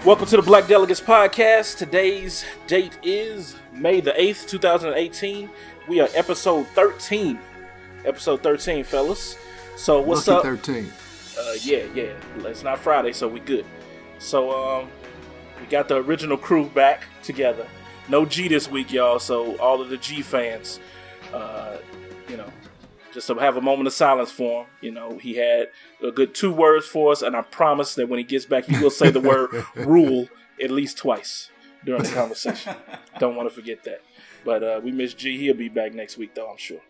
Welcome to the Black Delegates podcast. Today's date is May the 8th, 2018. We are episode 13. Episode 13, fellas. So what's Lucky up? 13. Yeah. It's not Friday, so we good. So we got the original crew back together. No G this week, y'all. So all of the G fans, just to have a moment of silence for him. He had a good 2 words for us, and I promise that when he gets back, he will say the word rule at least twice during the conversation. Don't want to forget that. But we miss G. He'll be back next week, though, I'm sure.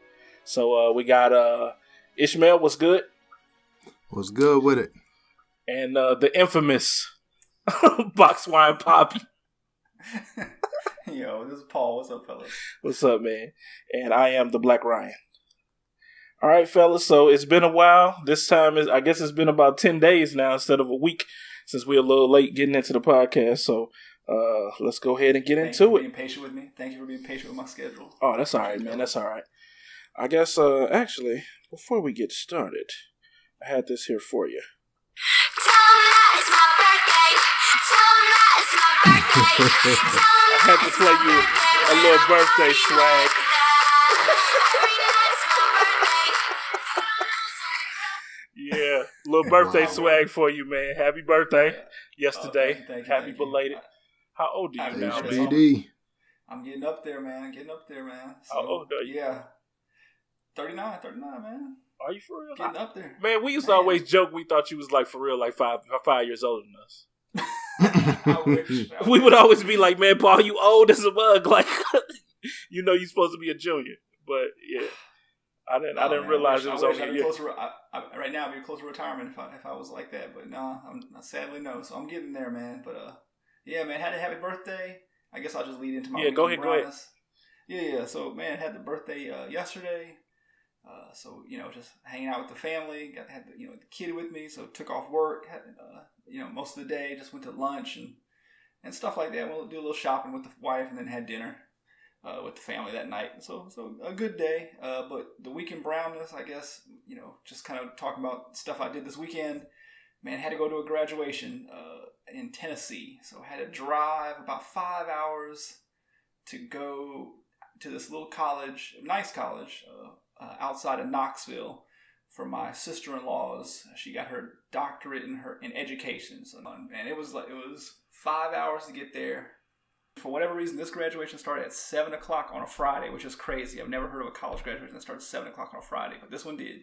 So we got Ishmael. What's good? What's good with it? And the infamous Box Wine Poppy. Yo, this is Paul. What's up, fellas? What's up, man? And I am the Black Ryan. All right, fellas. So it's been a while. This time I guess it's been about 10 days now instead of a week since we're a little late getting into the podcast. So let's go ahead and get into it. Thank you for being patient with me. Thank you for being patient with my schedule. Oh, that's all right, man. That's all right. I guess actually, before we get started, I had this here for you. I had to play you a little birthday swag. Yeah, little birthday swag for you, man. Happy birthday yesterday. Thank you, Happy belated. How old are you now, man? HBD. I'm getting up there, man. So, How old are you? Yeah. 39, man. Are you for real? Getting up there. Man, we used to always joke we thought you was like for real, like five years older than us. I wish. We would always be like, man, Paul, you old as a mug. Like, you're supposed to be a junior. But yeah, I didn't realize it was only a year. Right now, I'd be close to retirement if I was like that. But no, I'm sadly no. So I'm getting there, man. But yeah, man, had a happy birthday. I guess I'll just lead into my go ahead. Yeah. So man, had the birthday yesterday. So just hanging out with the family. Had the kid with me. So took off work. Had most of the day. Just went to lunch and stuff like that. We'll do a little shopping with the wife, and then had dinner with the family that night. So a good day. But the weekend brownness, I guess. Just kind of talking about stuff I did this weekend. Man, had to go to a graduation in Tennessee. So I had to drive about 5 hours to go to this little college, nice college, outside of Knoxville for my sister-in-law's. She got her doctorate in education. So, man, it was 5 hours to get there. For whatever reason, this graduation started at 7 o'clock on a Friday, which is crazy. I've never heard of a college graduation that starts at 7 o'clock on a Friday, but this one did.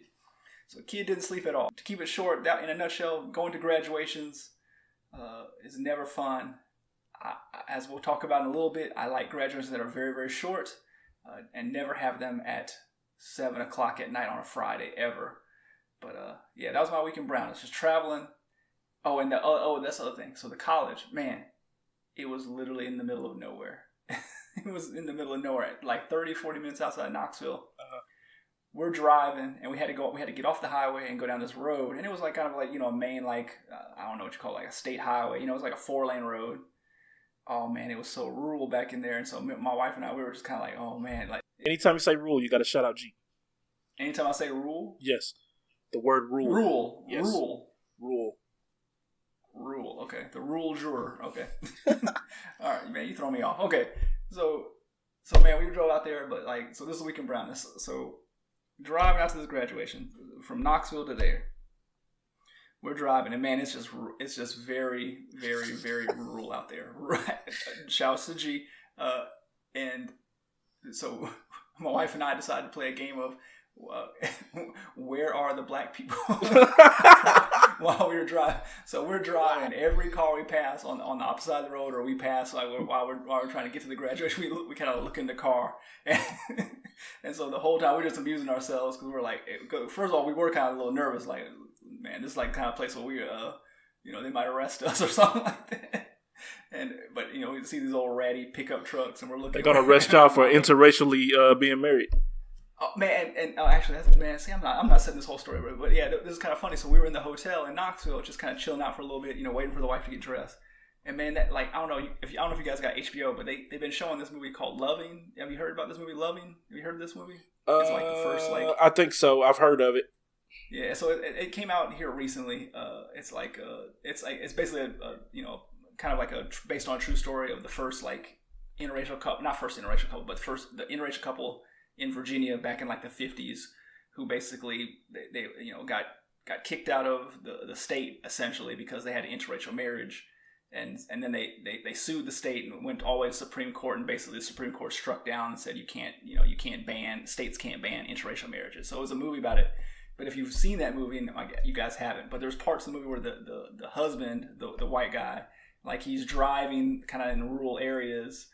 So the kid didn't sleep at all. To keep it short, that in a nutshell, going to graduations is never fun. As we'll talk about in a little bit, I like graduations that are very, very short and never have them at 7 o'clock at night on a Friday ever. But yeah, that was my weekend brown. It's just traveling. Oh, and that's the other thing. So the college, man, it was literally in the middle of nowhere. It was in the middle of nowhere, like 30, 40 minutes outside Knoxville. We're driving, and we had to get off the highway and go down this road. And it was like kind of like, a main, like, I don't know what you call it, like a state highway. It was like a 4-lane road. Oh, man, it was so rural back in there. And so my wife and I, we were just kind of like, oh, man. Like, anytime you say rule, you got to shout out G. Anytime I say rule? Yes. The word rule. Rule. Yes. Rule. Okay. The rule juror. Okay. All right, man, you throw me off. Okay. So man, we drove out there, but so this is weekend brownness. So driving out to this graduation from Knoxville to there. We're driving, and man, it's just very, very, very rural out there. Right? Shouts to G. And so my wife and I decided to play a game of where are the black people while we were driving. So we're driving. Every car we pass on the opposite side of the road, or we pass while we're trying to get to the graduation, we kind of look in the car, and so the whole time we're just amusing ourselves because we're like, first of all, we were kind of a little nervous, like, man, this is like kind of place where we they might arrest us or something like that. But we see these old ratty pickup trucks, and we're looking. They're gonna arrest y'all for interracially being married. Oh man, and actually, see, I'm not setting this whole story, but yeah, this is kind of funny. So we were in the hotel in Knoxville, just kind of chilling out for a little bit, waiting for the wife to get dressed. And man, that I don't know if you guys got HBO, but they've been showing this movie called Loving. Have you heard about this movie, Loving? Have you heard of this movie? It's like the first I think so. I've heard of it. Yeah, so it came out here recently. It's basically a kind of like based on a true story of the first like interracial couple, not first interracial couple, but the interracial couple in Virginia back in like the 50s, who basically they got kicked out of the state essentially because they had an interracial marriage, and then they sued the state and went all the way to the Supreme Court, and basically the Supreme Court struck down and said states can't ban interracial marriages. So it was a movie about it. But if you've seen that movie, and you guys haven't, but there's parts of the movie where the husband, the white guy, like he's driving kind of in rural areas,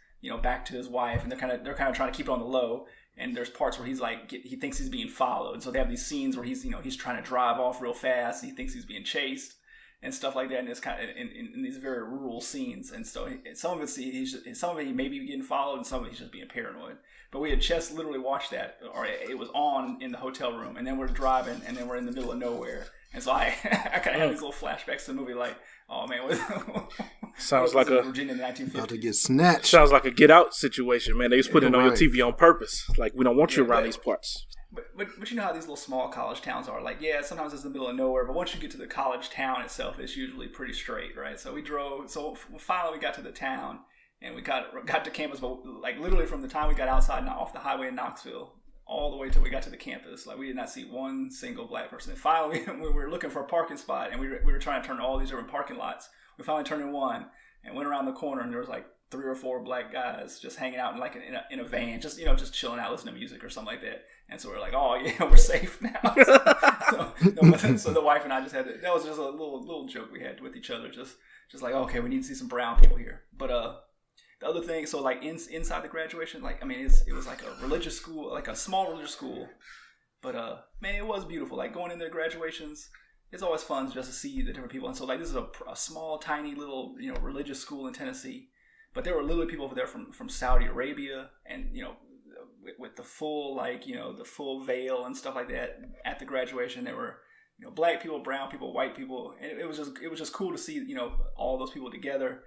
back to his wife, and they're kind of trying to keep it on the low. And there's parts where he's like, he thinks he's being followed. And so they have these scenes where he's trying to drive off real fast. And he thinks he's being chased and stuff like that. And it's kind of in these very rural scenes. And so some of it he may be getting followed, and some of it he's just being paranoid. But we had just literally watched that, or it was on in the hotel room, and then we're driving, and then we're in the middle of nowhere. And so I kind of had these little flashbacks to the movie, like, oh man, sounds like a Virginia in the 1950s. About to get snatched. Sounds like a Get Out situation, man. They was putting it on your TV on purpose. Like, we don't want you around these parts. But you know how these little small college towns are. Like, yeah, sometimes it's in the middle of nowhere, but once you get to the college town itself, it's usually pretty straight, right? So we drove. So finally, we got to the town, and we got to campus. But like literally from the time we got outside and off the highway in Knoxville, all the way till we got to the campus, like we did not see one single black person. And finally, we were looking for a parking spot, and we were trying to turn all these different parking lots. We finally turned in one and went around the corner, and there was like 3 or 4 black guys just hanging out in a van, just chilling out, listening to music or something like that. And so we're like, oh yeah, we're safe now. So the wife and I just had that was just a little joke we had with each other, just like, okay, we need to see some brown people here. But the other thing, so like inside the graduation, like, I mean, it was like a religious school, like a small religious school. But man, it was beautiful. Like going in their graduations, it's always fun just to see the different people. And so like this is a small, tiny little religious school in Tennessee. But there were literally people over there from Saudi Arabia, and with the full the full veil and stuff like that at the graduation. There were black people, brown people, white people, and it was just cool to see all those people together,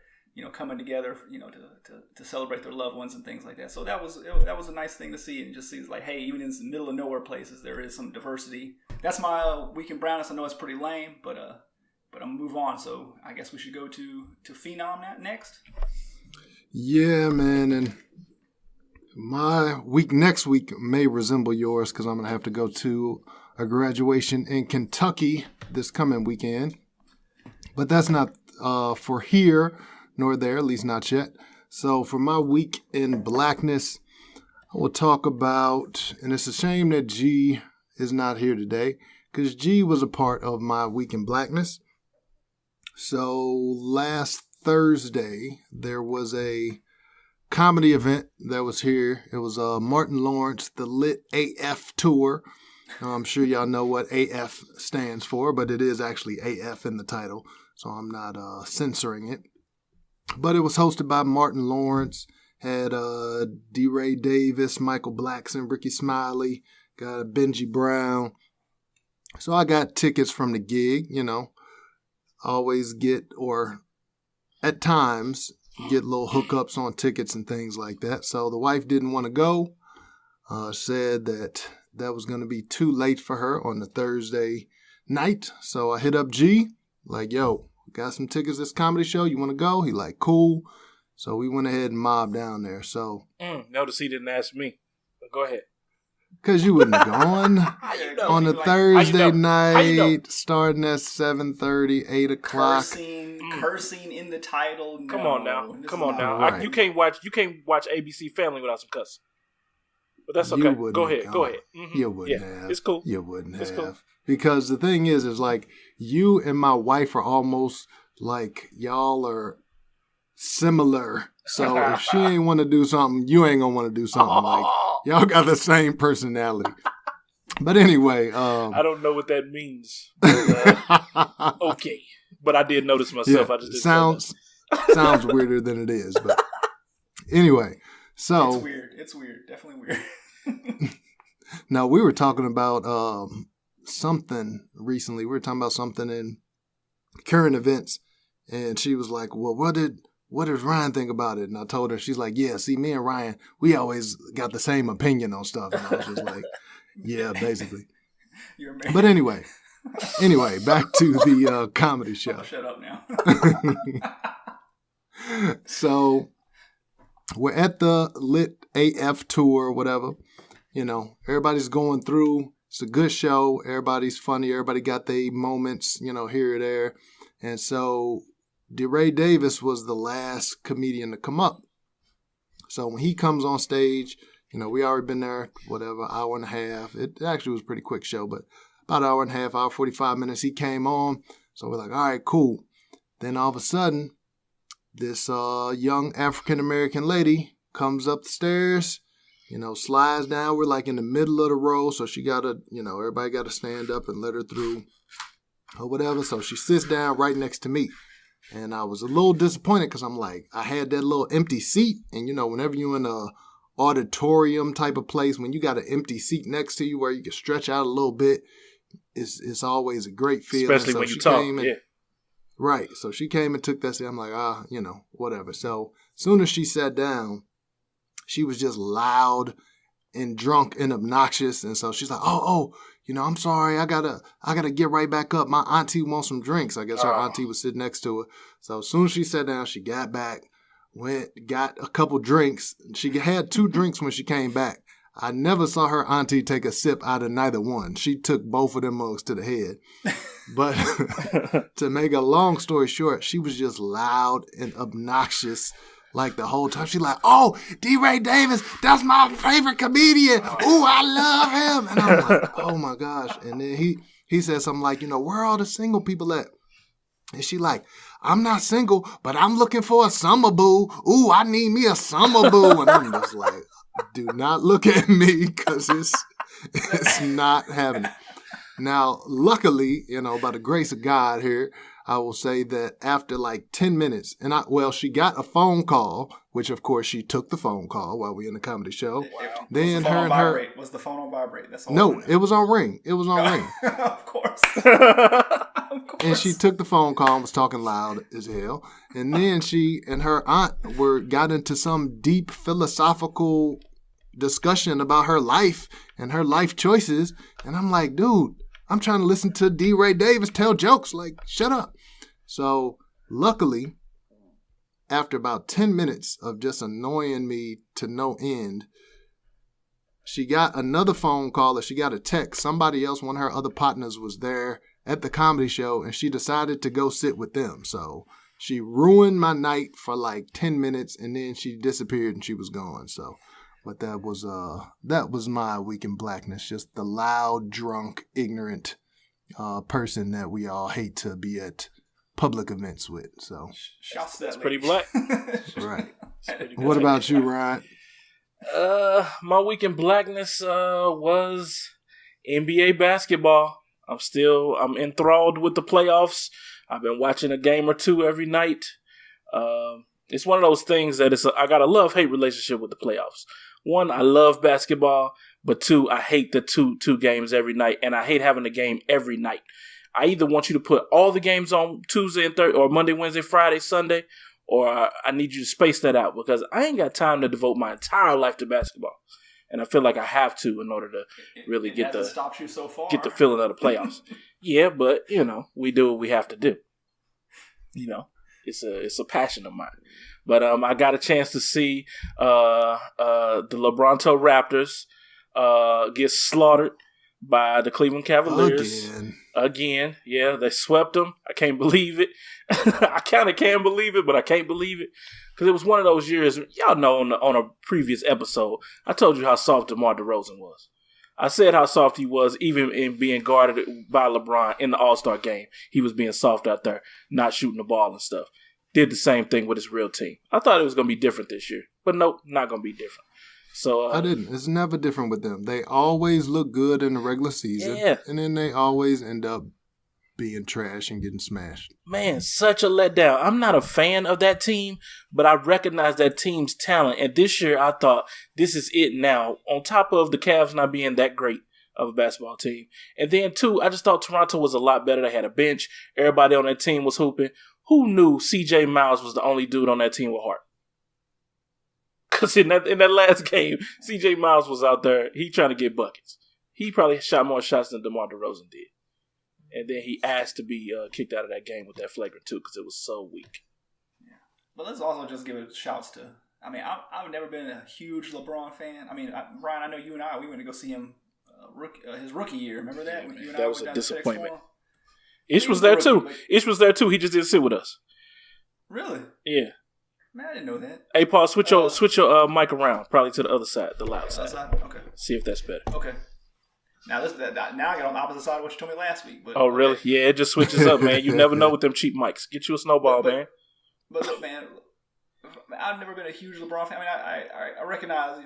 coming together to celebrate their loved ones and things like that. So that was a nice thing to see, and just see like, hey, even in the middle of nowhere places there is some diversity. That's my week in brownness. I know it's pretty lame, but I'm gonna move on. So I guess we should go to Phenom next. Yeah, man, and my next week may resemble yours because I'm going to have to go to a graduation in Kentucky this coming weekend. But that's not for here nor there, at least not yet. So for my week in blackness, I will talk about, and it's a shame that G is not here today because G was a part of my week in blackness. So last Thursday, there was a comedy event that was here. It was Martin Lawrence, the Lit AF Tour. I'm sure y'all know what AF stands for, but it is actually AF in the title, so I'm not censoring it. But it was hosted by Martin Lawrence, had D-Ray Davis, Michael Blackson, Ricky Smiley, got Benji Brown. So I got tickets from the gig, always get, or at times, get little hookups on tickets and things like that. So the wife didn't want to go, said that was going to be too late for her on the Thursday night. So I hit up G, like, yo, got some tickets to this comedy show. You want to go? He like, cool. So we went ahead and mobbed down there. So notice he didn't ask me. But go ahead. Because you wouldn't have gone on a Thursday night, starting at 7:30, 8 o'clock. Cursing in the title. No. Come on now. Right. You can't watch ABC Family without some cussing. But that's okay. Go ahead. Mm-hmm. You wouldn't have. It's cool. You wouldn't have. Cool. Because the thing is like you and my wife are almost like y'all are similar. So if she ain't want to do something, you ain't gonna want to do something. Like y'all got the same personality. But anyway, I don't know what that means. But, okay, but I did notice myself. Yeah, I just didn't sounds weirder than it is. But anyway, so it's weird, definitely weird. Now we were talking about something recently. We were talking about something in current events, and she was like, "Well, what does Ryan think about it?" And I told her, she's like, "Yeah, see, me and Ryan, we always got the same opinion on stuff." And I was just like, "Yeah, basically." But anyway, back to the comedy show. Shut up now. So we're at the Lit AF tour or whatever. Everybody's going through. It's a good show. Everybody's funny. Everybody got their moments, here or there. And so DeRay Davis was the last comedian to come up. So when he comes on stage, we already been there, whatever, hour and a half. It actually was a pretty quick show, but about an hour and a half, hour 45 minutes, he came on. So we're like, all right, cool. Then all of a sudden, this young African-American lady comes up the stairs, slides down. We're like in the middle of the row, so she got to, everybody got to stand up and let her through or whatever. So she sits down right next to me. And I was a little disappointed because I'm like, I had that little empty seat. And, whenever you're in a auditorium type of place, when you got an empty seat next to you where you can stretch out a little bit, it's always a great feeling. Especially when you talk, yeah. Right. So she came and took that seat. I'm like, whatever. So as soon as she sat down, she was just loud and drunk and obnoxious. And so she's like, I'm sorry. I gotta get right back up. My auntie wants some drinks. I guess her auntie was sitting next to her. So as soon as she sat down, she got back, got a couple drinks. She had 2 drinks when she came back. I never saw her auntie take a sip out of neither one. She took both of them mugs to the head. But to make a long story short, she was just loud and obnoxious like the whole time. She's like, oh, DeRay Davis, that's my favorite comedian. Ooh, I love him. And I'm like, oh my gosh. And then he said something like, where are all the single people at? And she like, I'm not single, but I'm looking for a summer boo. Ooh, I need me a summer boo. And I'm just like, do not look at me because it's not happening. Now, luckily, by the grace of God here, I will say that after like 10 minutes, she got a phone call, which of course she took the phone call while we were in the comedy show. Wow. Then Was the phone on vibrate? That's all. No, it was on ring. It was on ring. Of course. And she took the phone call and was talking loud as hell. And then she and her aunt got into some deep philosophical discussion about her life and her life choices. And I'm like, dude, I'm trying to listen to DeRay Davis tell jokes. Like, shut up. So luckily, after about 10 minutes of just annoying me to no end, she got another phone call, or she got a text. Somebody else, one of her other partners, was there at the comedy show, and she decided to go sit with them. So she ruined my night for like 10 minutes, and then she disappeared and she was gone. So, but that was my week in blackness. Just the loud, drunk, ignorant person that we all hate to be at public events with. So that's pretty black. Right. What about you, Ryan? My week in blackness was NBA basketball. I'm enthralled with the playoffs. I've been watching a game or two every night. It's one of those things that I got a love-hate relationship with the playoffs. One, I love basketball, but 2, I hate the two games every night, and I hate having a game every night. I either want you to put all the games on Tuesday and Thursday, or Monday, Wednesday, Friday, Sunday, or I need you to space that out because I ain't got time to devote my entire life to basketball. And I feel like I have to in order to really get the feeling of the playoffs. Yeah, but, we do what we have to do. It's a passion of mine. But I got a chance to see the LeBronto Raptors get slaughtered by the Cleveland Cavaliers. Again. Yeah, they swept them. I can't believe it. I kind of can believe it, but I can't believe it. Because it was one of those years, y'all know on a previous episode, I told you how soft DeMar DeRozan was. I said how soft he was even in being guarded by LeBron in the All-Star game. He was being soft out there, not shooting the ball and stuff. Did the same thing with his real team. I thought it was going to be different this year. But nope, not going to be different. So I didn't. It's never different with them. They always look good in the regular season. Yeah. And then they always end up being trash and getting smashed. Man, such a letdown. I'm not a fan of that team, but I recognize that team's talent. And this year I thought this is it now. On top of the Cavs not being that great of a basketball team. And then 2, I just thought Toronto was a lot better. They had a bench. Everybody on that team was hooping. Who knew C.J. Miles was the only dude on that team with heart? Because in that last game, C.J. Miles was out there. He trying to get buckets. He probably shot more shots than DeMar DeRozan did. And then he asked to be kicked out of that game with that flagrant 2 because it was so weak. But let's also just give it shouts to. I mean, I've never been a huge LeBron fan. I mean, Brian, I know you and I, we went to go see him his rookie year. Remember that? Yeah, You and that I was went a down to disappointment. FedEx Forum? Ish was there too. Ish was there too. He just didn't sit with us. Really? Yeah. Man, I didn't know that. Hey, Paul, switch your mic around, probably to the other side, the loud side. Okay. See if that's better. Okay. Now now I got on the opposite side of what you told me last week. But, oh, really? Okay. Yeah, it just switches up, man. You never know with them cheap mics. Get you a snowball, man. But look, man, I've never been a huge LeBron fan. I mean, I recognize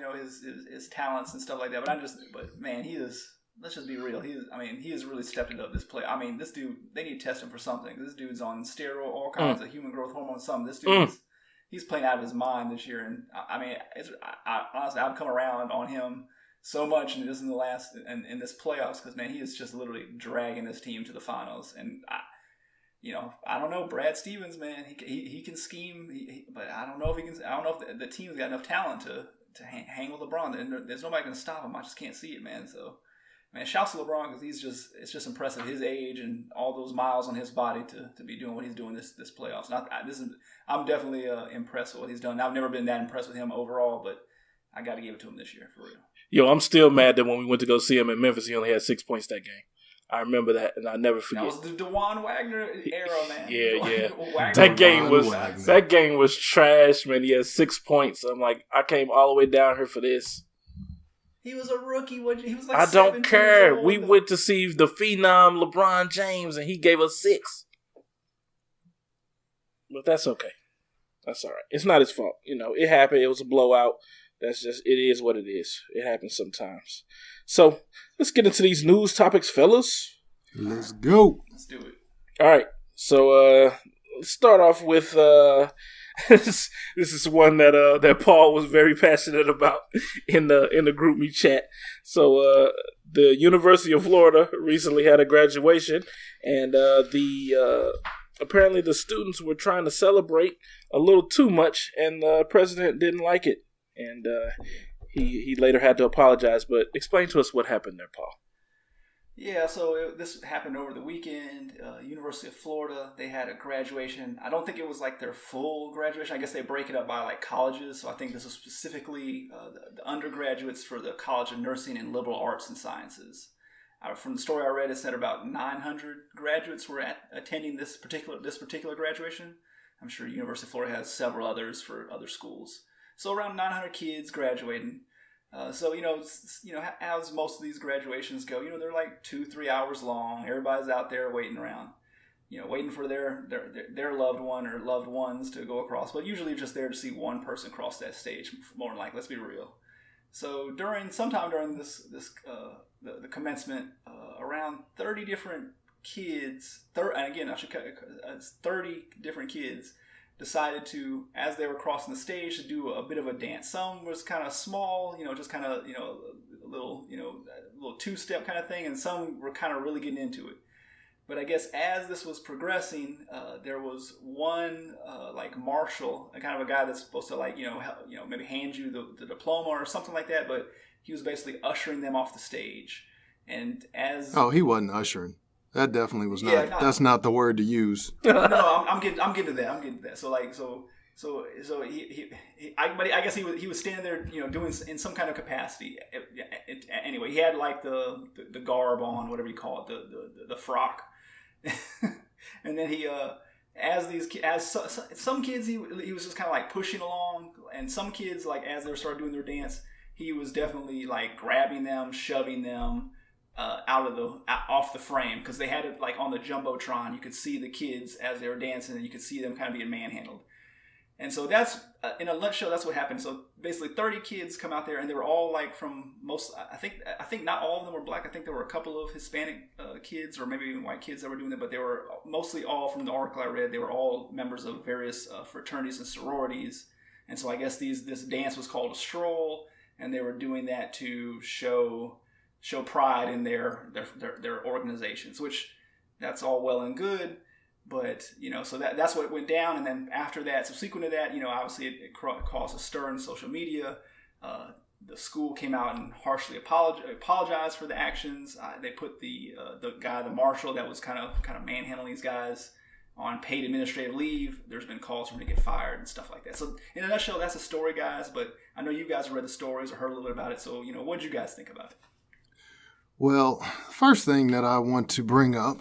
his talents and stuff like that. But man, he is. Let's just be real. He has really stepped it up this play. I mean, this dude, they need to test him for something. This dude's on steroid, all kinds of human growth hormone, something. This dude he's playing out of his mind this year. And I mean, honestly, I've come around on him so much in this this playoffs because, man, he is just literally dragging this team to the finals. And I don't know, Brad Stevens, man, he can scheme, but I don't know if the team's got enough talent to hang with LeBron. There's nobody going to stop him. I just can't see it, man. So. Man, shouts to LeBron because it's just impressive his age and all those miles on his body to be doing what he's doing this playoffs. I'm definitely impressed with what he's done. I've never been that impressed with him overall, but I got to give it to him this year for real. Yo, I'm still mad that when we went to go see him in Memphis, he only had 6 points that game. I remember that, and I'll never forget. That was the DeJuan Wagner era, man. Yeah. That game was trash, man. He had 6 points. I'm like, I came all the way down here for this. He was a rookie. He was like I don't care. We went to see the phenom LeBron James, and he gave us 6. But that's okay. That's all right. It's not his fault. It happened. It was a blowout. That's just, it is what it is. It happens sometimes. So, let's get into these news topics, fellas. Let's go. Let's do it. All right. So, let's start off with... this is one that Paul was very passionate about in the group me chat. So the University of Florida recently had a graduation, and apparently the students were trying to celebrate a little too much, and the president didn't like it, and he later had to apologize. But explain to us what happened there, Paul. Yeah, so this happened over the weekend. University of Florida, they had a graduation. I don't think it was like their full graduation. I guess they break it up by like colleges. So I think this was specifically the undergraduates for the College of Nursing and Liberal Arts and Sciences. From the story I read, it said about 900 graduates were attending this particular graduation. I'm sure University of Florida has several others for other schools. So around 900 kids graduating. So as most of these graduations go, they're like 2-3 hours long. Everybody's out there waiting around, waiting for their loved one or loved ones to go across. But usually just there to see one person cross that stage. More than like, let's be real. So sometime during the commencement, around 30 different kids. And again, 30 different kids decided to, as they were crossing the stage, to do a bit of a dance. Some was kind of small, just kind of, a little two-step kind of thing, and some were kind of really getting into it. But I guess as this was progressing, there was one like marshal, kind of a guy that's supposed to maybe hand you the diploma or something like that, but he was basically ushering them off the stage. And he wasn't ushering. That definitely was not. That's not the word to use. No, I'm getting to that. I guess he was standing there, doing in some kind of capacity. Anyway, he had like the garb on, whatever you call it, the frock, and then he some kids he was just kind of like pushing along, and some kids like as they started doing their dance, he was definitely like grabbing them, shoving them. Off the frame, because they had it like on the jumbotron. You could see the kids as they were dancing, and you could see them kind of being manhandled. And so that's in a nutshell, that's what happened. So basically, 30 kids come out there, and they were all like from most. I think not all of them were black. I think there were a couple of Hispanic kids, or maybe even white kids that were doing that. But they were mostly all, from the article I read, they were all members of various fraternities and sororities. And so I guess this dance was called a stroll, and they were doing that to show pride in their organizations, which that's all well and good, but so that's what went down. And then after that, subsequent to that, obviously it caused a stir in social media. The school came out and harshly apologized for the actions. They put the marshal that was kind of manhandling these guys on paid administrative leave. There's been calls for him to get fired and stuff like that. So in a nutshell, that's a story, guys. But I know you guys have read the stories or heard a little bit about it. So, what did you guys think about it? Well, first thing that I want to bring up,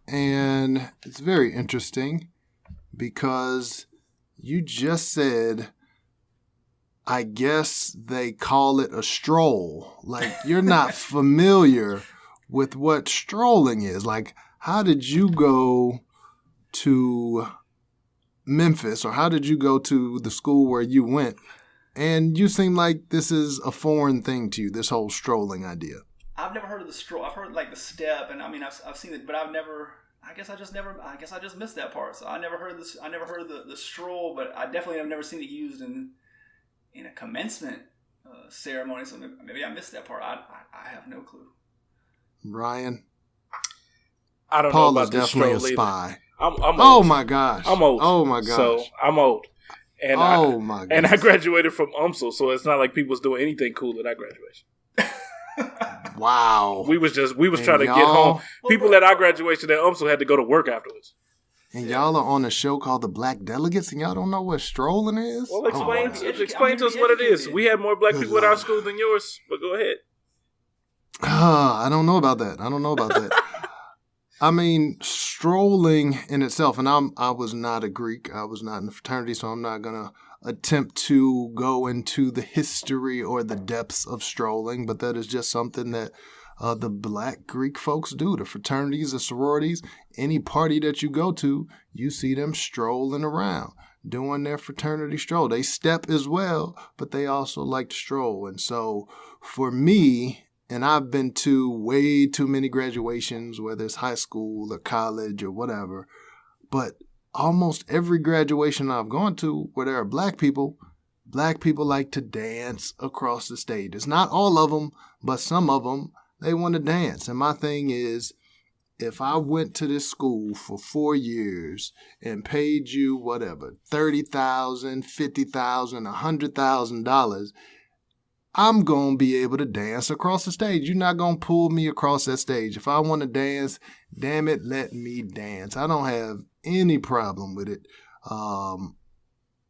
and it's very interesting because you just said, I guess they call it a stroll. Like, you're not familiar with what strolling is. Like, how did you go to Memphis, or how did you go to the school where you went? And you seem like this is a foreign thing to you, this whole strolling idea. I've never heard of the stroll. I've heard like the step, and I mean I've seen it, but I've never. I guess I just missed that part. So I never heard this. I never heard the stroll, but I definitely have never seen it used in a commencement ceremony. So maybe I missed that part. I have no clue. Ryan, I don't Paul know is about this definitely a stroll spy. I'm Oh old. my gosh! I'm old. Oh my gosh! So I'm old. And my gosh! And I graduated from UMSL, so it's not like people was doing anything cool at our graduation. Wow. We was trying to get home. People at our graduation at UMSL had to go to work afterwards. And y'all are on a show called the Black Delegates, and y'all don't know what strolling is? Well, explain to us what it is. We had more black people at our school than yours, but go ahead. I don't know about that. I mean, strolling in itself, and I was not a Greek. I was not in the fraternity, so I'm not going to attempt to go into the history or the depths of strolling, but that is just something that the black Greek folks do. The fraternities, the sororities, any party that you go to, you see them strolling around, doing their fraternity stroll. They step as well, but they also like to stroll. And so for me, and I've been to way too many graduations, whether it's high school or college or whatever, but almost every graduation I've gone to where there are black people like to dance across the stage. It's not all of them, but some of them, they want to dance. And my thing is, if I went to this school for 4 years and paid you whatever, $30,000, $50,000, $100,000, I'm going to be able to dance across the stage. You're not going to pull me across that stage. If I want to dance, damn it, let me dance. I don't have any problem with it.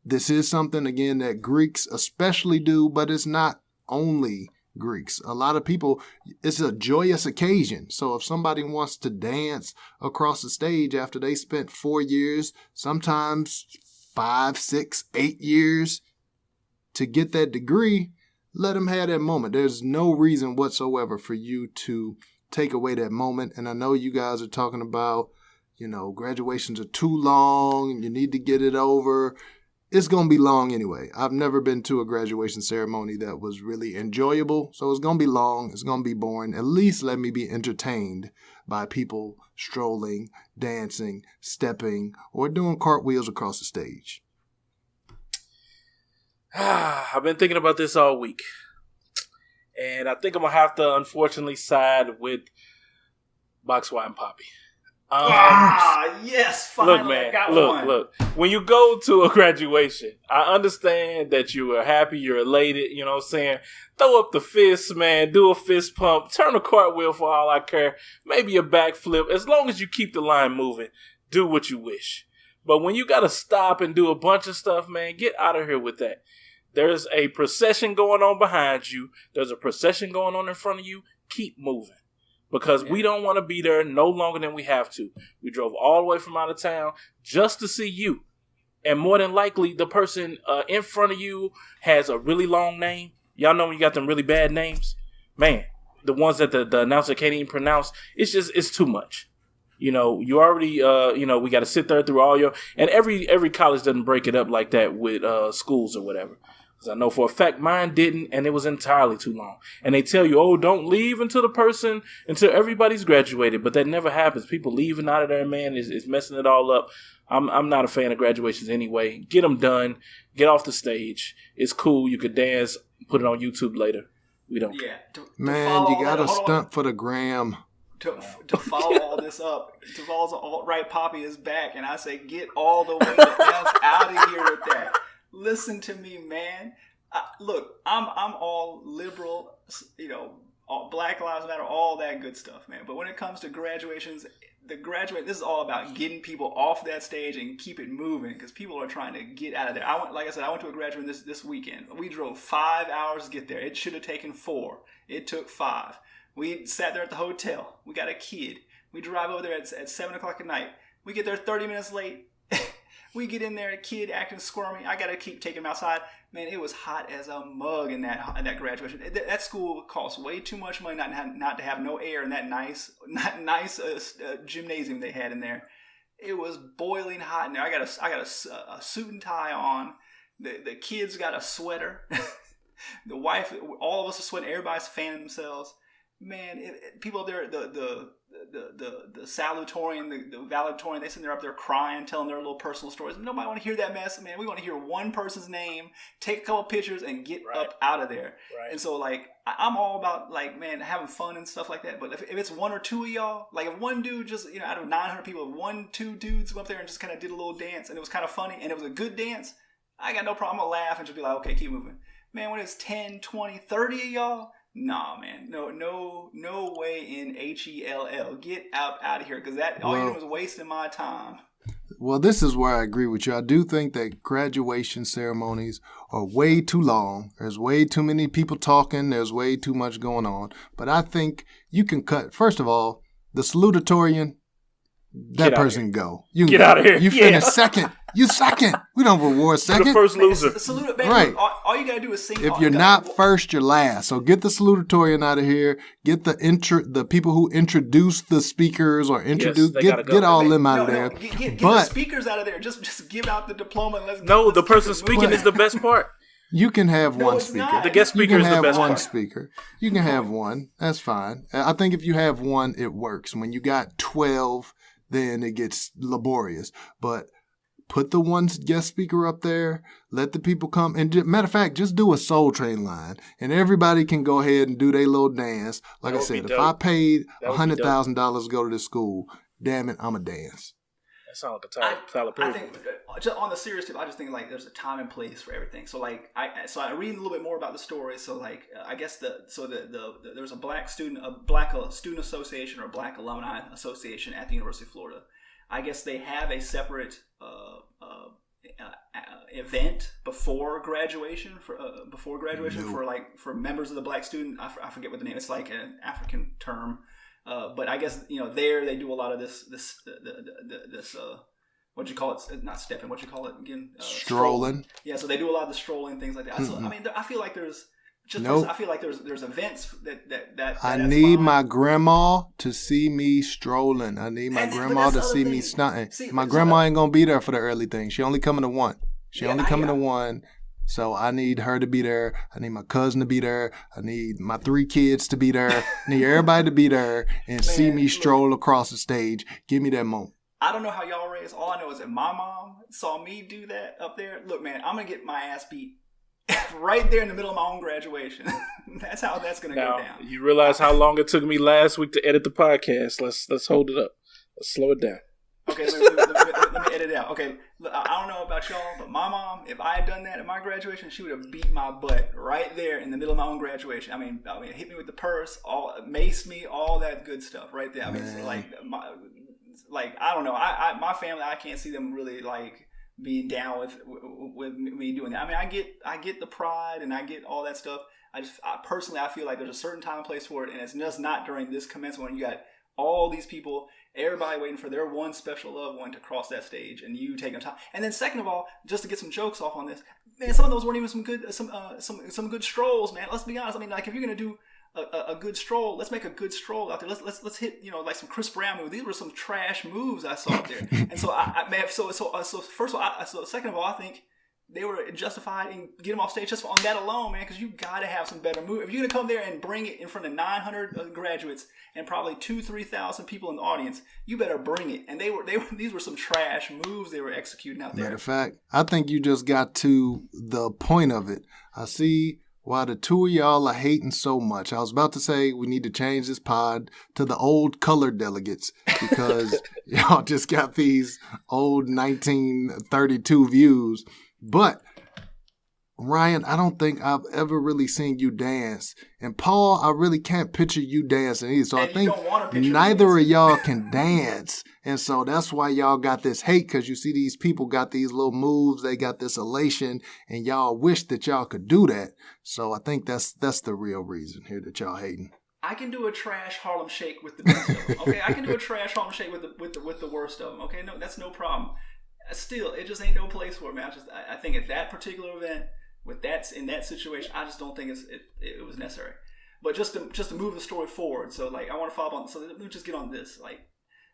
This is something, again, that Greeks especially do, but it's not only Greeks. A lot of people, it's a joyous occasion. So if somebody wants to dance across the stage after they spent 4 years, sometimes 5, 6, 8 years to get that degree, let them have that moment. There's no reason whatsoever for you to take away that moment. And I know you guys are talking about, graduations are too long and you need to get it over. It's going to be long anyway. I've never been to a graduation ceremony that was really enjoyable. So it's going to be long. It's going to be boring. At least let me be entertained by people strolling, dancing, stepping, or doing cartwheels across the stage. I've been thinking about this all week. And I think I'm going to have to, unfortunately, side with Boxwine and Poppy. Yes, finally, look, man, I got one. Look. When you go to a graduation, I understand that you are happy, you're elated, you know what I'm saying? Throw up the fist, man, do a fist pump, turn a cartwheel for all I care, maybe a backflip. As long as you keep the line moving, do what you wish. But when you got to stop and do a bunch of stuff, man, get out of here with that. There's a procession going on behind you. There's a procession going on in front of you. Keep moving. Because we don't want to be there no longer than we have to. We drove all the way from out of town just to see you. And more than likely, the person in front of you has a really long name. Y'all know when you got them really bad names? Man, the ones that the announcer can't even pronounce. It's too much. You already, we got to sit there through all your... And every college doesn't break it up like that with schools or whatever. I know for a fact mine didn't, and it was entirely too long. And they tell you, don't leave until everybody's graduated. But that never happens. People leaving out of there, man, is messing it all up. I'm not a fan of graduations anyway. Get them done. Get off the stage. It's cool. You could dance. Put it on YouTube later. We don't care. Man, you got to stunt for the gram. To follow all this up, to follow alt-right Poppy is back, and I say get all the way the F out of here with that. Listen to me, man. Look, I'm all liberal, Black Lives Matter, all that good stuff, man. But when it comes to graduations, this is all about getting people off that stage and keep it moving because people are trying to get out of there. I went to a graduation this weekend. We drove 5 hours to get there. It should have taken 4. It took 5. We sat there at the hotel. We got a kid. We drive over there at 7 o'clock at night. We get there 30 minutes late. We get in there, a kid acting squirmy. I got to keep taking him outside. Man, it was hot as a mug in that graduation. That school costs way too much money not to have no air in that nice gymnasium they had in there. It was boiling hot in there. I got a suit and tie on. The kids got a sweater. The wife, all of us are sweating. Everybody's fanning themselves. Man, people up there, the salutatorian, the valedictorian, they sitting there up there crying, telling their little personal stories. Nobody want to hear that mess, man. We want to hear one person's name, take a couple pictures, and get up out of there. Right. And so, like, I'm all about, like, man, having fun and stuff like that. But if it's one or two of y'all, like, if one dude just, out of 900 people, if 1-2 dudes went up there and just kind of did a little dance, and it was kind of funny, and it was a good dance, I got no problem. I'm going to laugh and just be like, okay, keep moving. Man, when it's 10, 20, 30 of y'all, nah, man, no way in HELL. Get out of here, because all you do is wasting my time. Well, this is where I agree with you. I do think that graduation ceremonies are way too long. There's way too many people talking. There's way too much going on. But I think you can cut. First of all, the salutatorian, that person go. You get out of here. You finish second. You second. We don't reward second. You're the first loser. Salute, baby. Right. All you gotta do is sing. If you're not first, you're last. So get the salutatorian out of here. Get the people who introduce the speakers or introduce. Get all them out of there. Get the speakers out of there. Just give out the diploma and let's. No, the person speaking is the best part. You can have one speaker. Not. The guest speaker is the best part. You can have one speaker. You can have one. That's fine. I think if you have one, it works. When you got 12, then it gets laborious. But put the one guest speaker up there. Let the people come. And matter of fact, just do a Soul Train line. And everybody can go ahead and do their little dance. Like I said, if I paid $100,000 to go to this school, damn it, I'm a dance. That sounds like a solid I think, just on the serious tip, I just think like there's a time and place for everything. So like, I read a little bit more about the story. So like, I guess there's a black student association or black alumni association at the University of Florida. I guess they have a separate event before graduation for members of the black student. I forget what the name. It's like an African term. But I guess there they do a lot of this what you call it? Not stepping. What you call it again? Strolling. Yeah, so they do a lot of the strolling things like that. Mm-hmm. So I mean, I feel like there's events that I need my grandma to see me strolling. I need my grandma to see me stunting. My grandma ain't gonna be there for the early thing. She only coming to one. To one. So I need her to be there. I need my cousin to be there. I need my 3 kids to be there. I need everybody to be there and see me stroll across the stage. Give me that moment. I don't know how y'all raised. All I know is that my mom saw me do that up there. Look, man, I'm going to get my ass beat right there in the middle of my own graduation. That's how that's going to go down. You realize how long it took me last week to edit the podcast. Let's hold it up. Let's slow it down. Okay, let me edit it out. Okay, look, I don't know about y'all, but my mom, if I had done that at my graduation, she would have beat my butt right there in the middle of my own graduation. I mean, hit me with the purse, mace me, all that good stuff right there. I mean, so I don't know. My family, I can't see them really like being down with me doing that. I mean, I get the pride and I get all that stuff. Personally, I feel like there's a certain time and place for it, and it's just not during this commencement when you got all these people, everybody waiting for their one special loved one to cross that stage, and you taking time. And then, second of all, just to get some jokes off on this, man, some of those weren't even some good strolls, man. Let's be honest. I mean, like if you're gonna do a good stroll, let's make a good stroll out there. Let's hit like some Chris Brown moves. These were some trash moves I saw out there. And so second of all, I think they were justified in getting them off stage just on that alone, man, because you got to have some better moves. If you're going to come there and bring it in front of 900 graduates and probably 2,000-3,000 people in the audience, you better bring it. And these were some trash moves they were executing out there. Matter of fact, I think you just got to the point of it. I see why the two of y'all are hating so much. I was about to say we need to change this pod to the old colored delegates because y'all just got these old 1932 views. But Ryan, I don't think I've ever really seen you dance. And Paul, I really can't picture you dancing either. So And I think you don't want to picture neither me of y'all can dance. And so that's why y'all got this hate, because you see these people got these little moves, they got this elation, and y'all wish that y'all could do that. So I think that's the real reason here that y'all hating. I can do a trash Harlem Shake with the best of them. Okay, I can do a trash Harlem Shake with the worst of them. Okay, no, that's no problem. Still, it just ain't no place for it, man. I think at that particular event, in that situation, I just don't think it was necessary. But just to move the story forward, so like I want to follow up on. So let me just get on this. Like,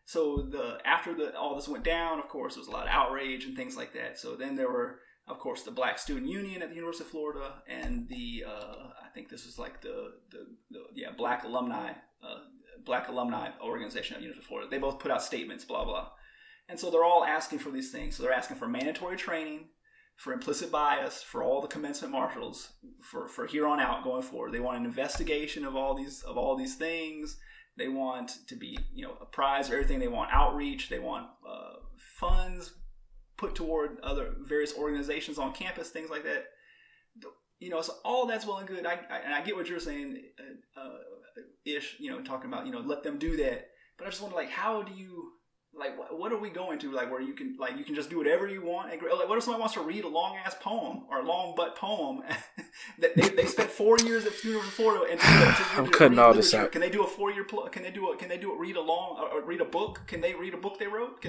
so after all this went down, of course, there was a lot of outrage and things like that. So then there were, of course, the Black Student Union at the University of Florida, and the I think this was like the Black Alumni Organization at the University of Florida. They both put out statements, blah blah. And so they're all asking for these things. So they're asking for mandatory training, for implicit bias, for all the commencement marshals, for here on out going forward. They want an investigation of all these things. They want to be, apprised of everything. They want outreach. They want funds put toward other various organizations on campus, things like that. So all that's well and good. I get what you're saying, Ish. Talking about let them do that. But I just wonder, like, how do you? Like, what are we going to, like, where you can just do whatever you want? And, like, what if somebody wants to read a long ass poem or a long butt poem that they spent 4 years at the University of Florida and I'm cutting all this out. Can they do a 4-year? Can they do it? Read a book? Can they read a book they wrote?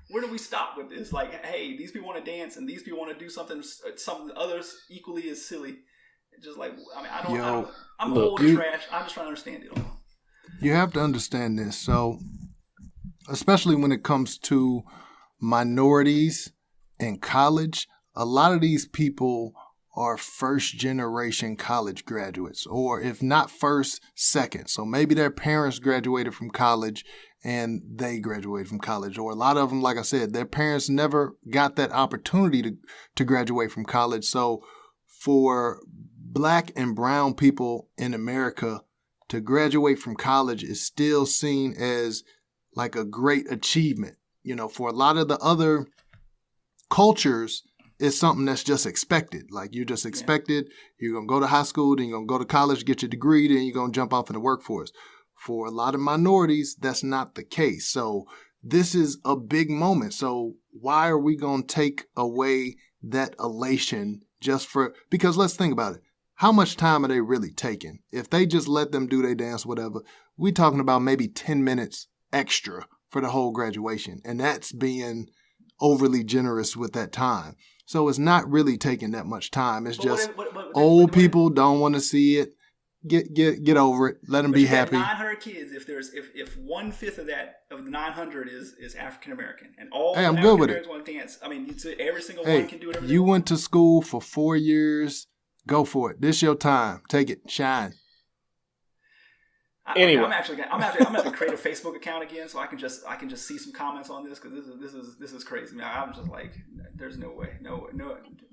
Where do we stop with this? Like, hey, these people want to dance and these people want to do something others equally as silly. Just like, I'm old trash. I'm just trying to understand it all. You have to understand this. So, especially when it comes to minorities in college, a lot of these people are first-generation college graduates, or if not first, second. So maybe their parents graduated from college and they graduated from college. Or a lot of them, like I said, their parents never got that opportunity to graduate from college. So for Black and brown people in America, to graduate from college is still seen as like a great achievement. For a lot of the other cultures, it's something that's just expected. Like, you're just expected. You're going to go to high school, then you're going to go to college, get your degree, then you're going to jump off in the workforce. For a lot of minorities, that's not the case. So this is a big moment. So why are we going to take away that elation because let's think about it. How much time are they really taking? If they just let them do their dance, whatever, we're talking about maybe 10 minutes extra for the whole graduation. And that's being overly generous with that time. So it's not really taking that much time. It's just old people don't want to see it. Get over it. Let them be happy. 900 kids. If 1/5 of the 900 is African American, and all I'm good with it. Want to dance. Every single one can do whatever. You went to school for 4 years. Go for it. This is your time. Take it. Shine. Anyway, I'm gonna create a Facebook account again so I can just see some comments on this, because this is crazy. I'm just like, there's no way, no.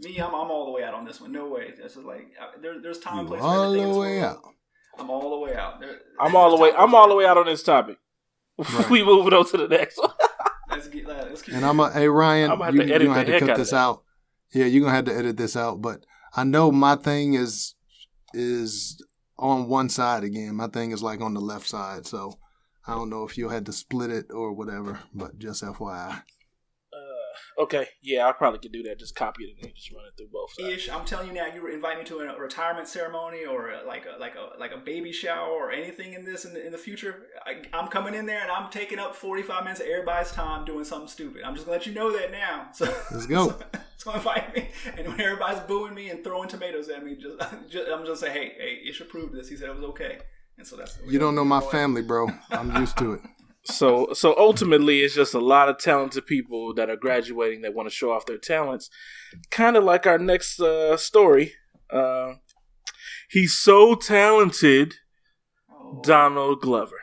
Me, I'm all the way out on this one. No way. It's just like there's time and place for everything. All the way out. I'm all the way out. I'm all the way out on this topic. Right. We moving on to the next one. Let's keep. And Ryan, you're gonna have to cut this out. Yeah, you're gonna have to edit this out. But I know my thing is on one side again. My thing is like on the left side. So I don't know if you had to split it or whatever, but just FYI. Okay, yeah, I probably could do that. Just copy it and just run it through both sides. Ish, I'm telling you now, you were inviting me to a retirement ceremony or like a baby shower or anything in the future. I'm coming in there and I'm taking up 45 minutes of everybody's time doing something stupid. I'm just gonna let you know that now. So let's go. It's gonna invite me, and when everybody's booing me and throwing tomatoes at me, I'm just say, hey, Ish approved this. He said it was okay, and so that's. You don't know my family, bro. I'm used to it. So ultimately, it's just a lot of talented people that are graduating that want to show off their talents. Kind of like our next story. He's so talented, Donald Glover.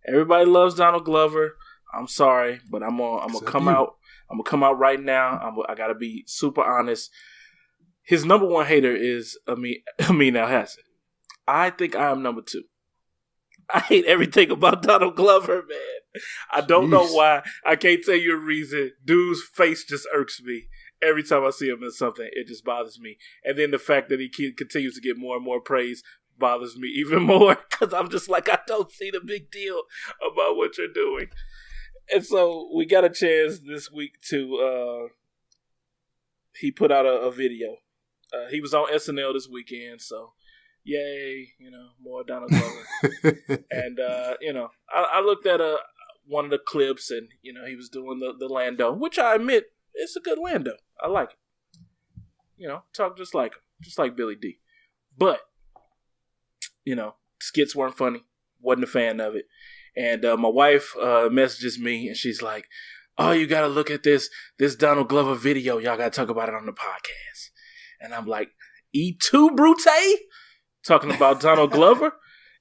Everybody loves Donald Glover. I'm sorry, but I'm gonna come out. I'm gonna come out right now. I gotta be super honest. His number one hater is Amin Al-Hassan. I think I am number 2. I hate everything about Donald Glover, man. I don't know why. I can't tell you a reason. Dude's face just irks me. Every time I see him in something, it just bothers me. And then the fact that he continues to get more and more praise bothers me even more because I'm just like, I don't see the big deal about what you're doing. And so we got a chance this week to, he put out a video. He was on SNL this weekend, so yay, more Donald Glover. And, I looked at one of the clips and, he was doing the Lando, which I admit, it's a good Lando. I like it. Talk just like him, just like Billy D. But, skits weren't funny. Wasn't a fan of it. And my wife messages me and she's like, oh, you got to look at this Donald Glover video. Y'all got to talk about it on the podcast. And I'm like, E2 Brute? Talking about Donald Glover?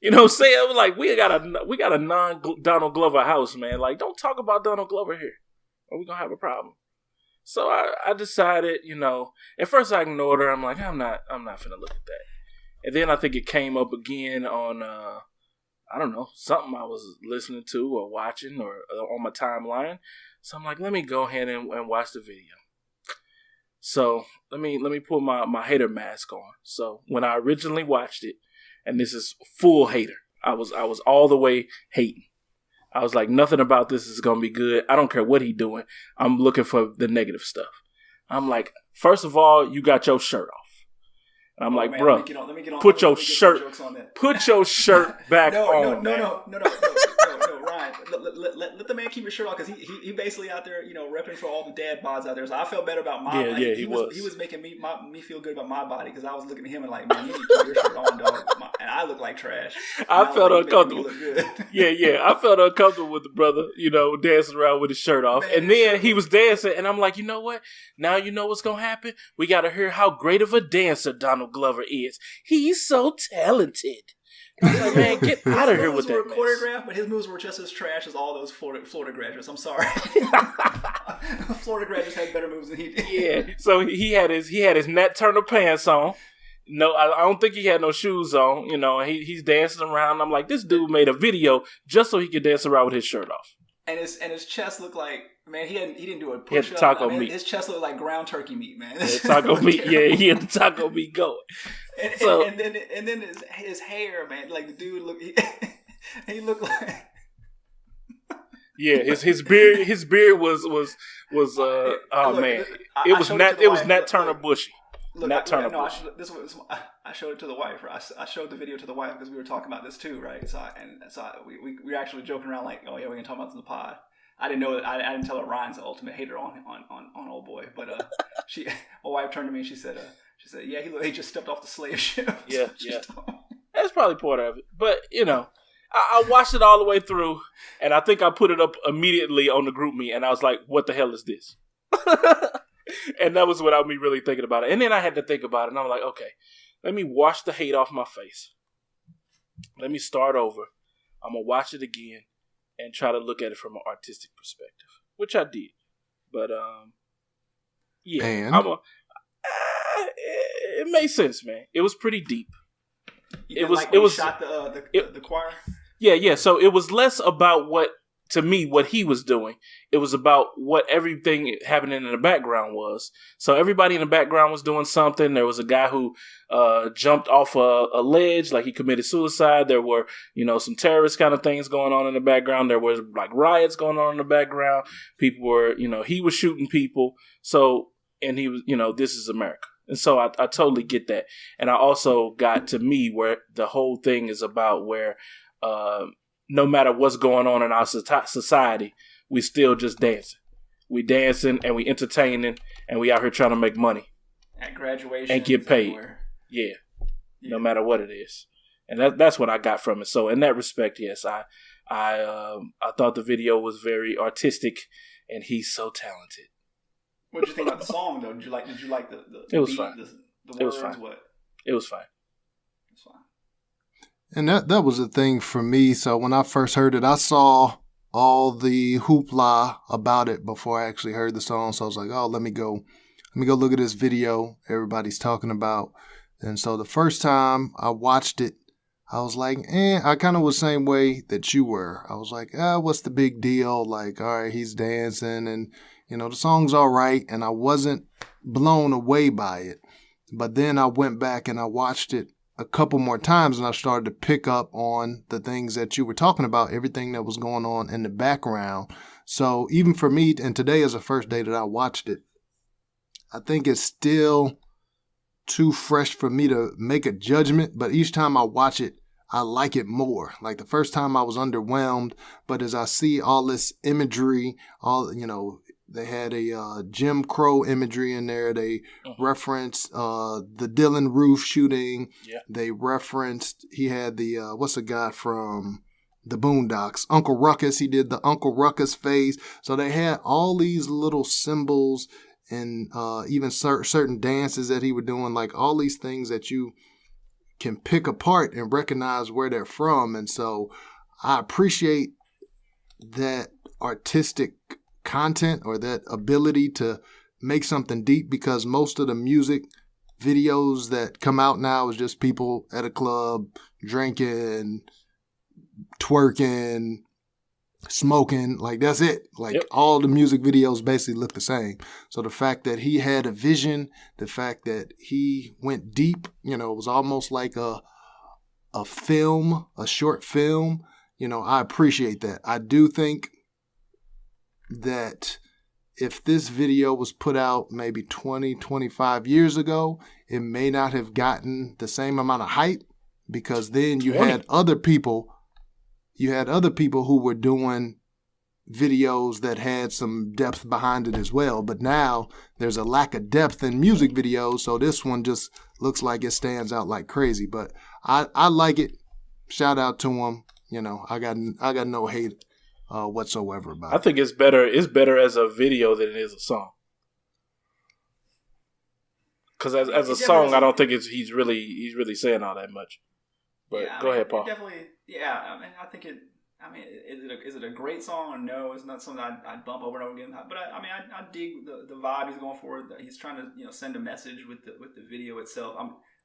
You know what I'm saying? I'm like, we got a non-Donald Glover house, man. Like, don't talk about Donald Glover here or we're going to have a problem. So I decided, at first I ignored her. I'm like, I'm not finna look at that. And then I think it came up again on, I don't know, something I was listening to or watching or on my timeline. So I'm like, let me go ahead and watch the video. So let me put my hater mask on. So when I originally watched it, and this is full hater, I was all the way hating. I was like, nothing about this is gonna be good. I don't care what he doing. I'm looking for the negative stuff. I'm like, first of all, you got your shirt off. And I'm like, bro, put your shirt back on. No, Ryan. Let the man keep his shirt off because he basically out there, repping for all the dad bods out there. So I felt better about my body. Yeah, he was making me feel good about my body because I was looking at him and like, man, you need to keep your shirt on, dog. And I look like trash. I felt uncomfortable. Yeah. I felt uncomfortable with the brother, dancing around with his shirt off. Man, and then he was dancing, and I'm like, you know what? Now you know what's gonna happen. We got to hear how great of a dancer Donald Glover is. He's so talented. I was like, man, get out of here with that. His moves were choreographed, but his moves were just as trash as all those Florida graduates. I'm sorry. Florida graduates had better moves than he did. Yeah. So he had his Nat Turner pants on. No, I don't think he had no shoes on. He's dancing around. I'm like, this dude made a video just so he could dance around with his shirt off. And his chest looked like, man, he didn't do a push-up. Taco meat. His chest looked like ground turkey meat, man. Taco meat. Yeah, he had the taco meat going. And then his hair, man, like the dude looked, he looked like. Yeah, his beard was man, it was Nat Turner bushy. Nat Turner bushy. I showed it to the wife. I showed the video to the wife because we were talking about this too, right? So we were actually joking around like, oh yeah, we can talk about this in the pod. I didn't know that. I didn't tell her Ryan's the ultimate hater on old boy, but my wife turned to me and she said, yeah, he just stepped off the slave ship. Yeah. That's probably part of it, but I watched it all the way through, and I think I put it up immediately on the group me, and I was like, what the hell is this? And that was without me really thinking about it. And then I had to think about it, and I'm like, okay, let me wash the hate off my face. Let me start over. I'm going to watch it again and try to look at it from an artistic perspective, which I did. But, yeah. And? It made sense, man. It was pretty deep. It was shot the choir? Yeah. So it was less about what he was doing. It was about what everything happening in the background was. So everybody in the background was doing something. There was a guy who jumped off a ledge, like he committed suicide. There were, some terrorist kind of things going on in the background. There was like riots going on in the background. People were, he was shooting people. So, and he was, this is America. And so I totally get that. And I also got to me where the whole thing is about where, no matter what's going on in our society, we still just dancing. We dancing and we entertaining and we out here trying to make money. At graduation. And get paid. Yeah. No matter what it is. And that's what I got from it. So in that respect, yes, I thought the video was very artistic and he's so talented. What did you think about the song though? Did you like the it was beat, fine. the words? It was fine. What? It was fine. It's fine. And that was the thing for me. So when I first heard it, I saw all the hoopla about it before I actually heard the song. So I was like, oh, let me go look at this video everybody's talking about. And so the first time I watched it, I was like, I kind of was the same way that you were. I was like, what's the big deal? Like, all right, he's dancing and, the song's all right. And I wasn't blown away by it. But then I went back and I watched it a couple more times, and I started to pick up on the things that you were talking about, everything that was going on in the background. So even for me, and today is the first day that I watched it, I think it's still too fresh for me to make a judgment. But each time I watch it, I like it more. Like the first time I was underwhelmed, but as I see all this imagery, they had a Jim Crow imagery in there. They referenced the Dylan Roof shooting. Yeah. They referenced, he had the, what's the guy from the Boondocks? Uncle Ruckus. He did the Uncle Ruckus face. So they had all these little symbols and even certain dances that he was doing, like all these things that you can pick apart and recognize where they're from. And so I appreciate that artistic content or that ability to make something deep, because most of the music videos that come out now is just people at a club drinking, twerking, smoking. Like that's it. Like all the music videos basically look the same. So the fact that he had a vision, the fact that he went deep, it was almost like a film, a short film. I appreciate that. I do think that if this video was put out maybe 20, 25 years ago, it may not have gotten the same amount of hype, because then you had other people who were doing videos that had some depth behind it as well. But now there's a lack of depth in music videos, so this one just looks like it stands out like crazy. But I like it. Shout out to him. I got no hate whatsoever about it. I think it's better. It's better as a video than it is a song. Because as a song, I don't think he's really saying all that much. But go ahead, Paul. Definitely, yeah. I think it. Is it a great song or no? It's not something I'd bump over and over again. But I dig the vibe he's going for. He's trying to send a message with the video itself.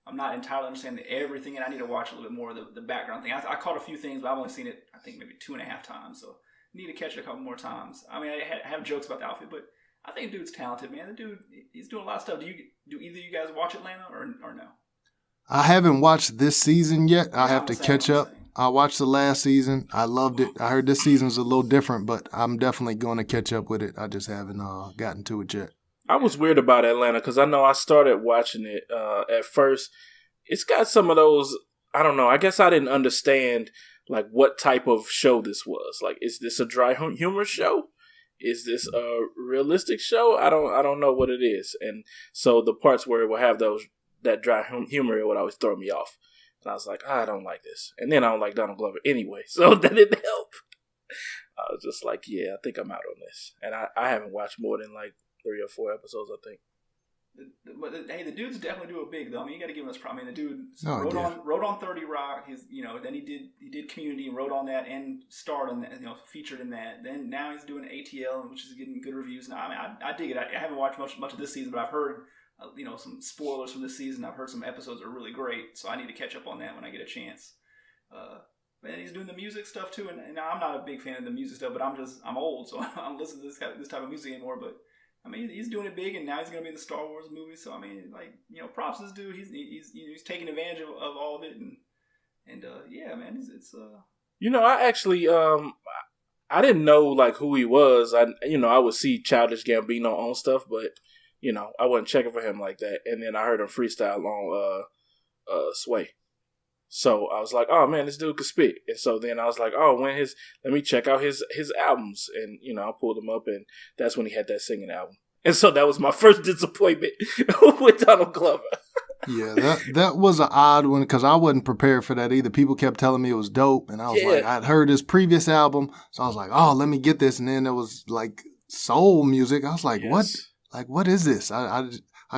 I'm not entirely understanding everything, and I need to watch a little bit more of the background thing. I caught a few things, but I've only seen it I think maybe 2.5 times. So I need to catch it a couple more times. I have jokes about the outfit, but I think the dude's talented, man. The dude, he's doing a lot of stuff. Do either of you guys watch Atlanta or no? I haven't watched this season yet. I have to catch up. I watched the last season. I loved it. I heard this season's a little different, but I'm definitely going to catch up with it. I just haven't gotten to it yet. I was weird about Atlanta because I know I started watching it at first. It's got some of those, I don't know, I guess I didn't understand like what type of show this was. Like, is this a dry humor show? Is this a realistic show? I don't know what it is. And so the parts where it will have that dry humor, it would always throw me off. And I was like, I don't like this. And then I don't like Donald Glover anyway, so that didn't help. I was just like, yeah, I think I'm out on this. And I haven't watched more than like 3 or 4 episodes, I think. But hey, the dude's definitely doing big though. You got to give him this problem. The dude wrote on 30 Rock. Then he did Community and wrote on that and starred on that. Featured in that. Then now he's doing ATL, which is getting good reviews. Now, I dig it. I haven't watched much of this season, but I've heard some spoilers from this season. I've heard some episodes are really great, so I need to catch up on that when I get a chance. And he's doing the music stuff too, and I'm not a big fan of the music stuff, but I'm old, so I don't listen to this type of music anymore. But he's doing it big, and now he's going to be in the Star Wars movie. So props to this dude. He's taking advantage of all of it, and yeah, man, it's. I actually I didn't know like who he was. I would see Childish Gambino on stuff, but I wasn't checking for him like that. And then I heard him freestyle on Sway. So I was like, oh man, this dude could spit. And so then I was like, oh, let me check out his albums. And, I pulled him up, and that's when he had that singing album. And so that was my first disappointment with Donald Glover. Yeah, that was an odd one because I wasn't prepared for that either. People kept telling me it was dope. And I was like, I'd heard his previous album. So I was like, oh, let me get this. And then there was like soul music. I was like, what? Like, what is this? I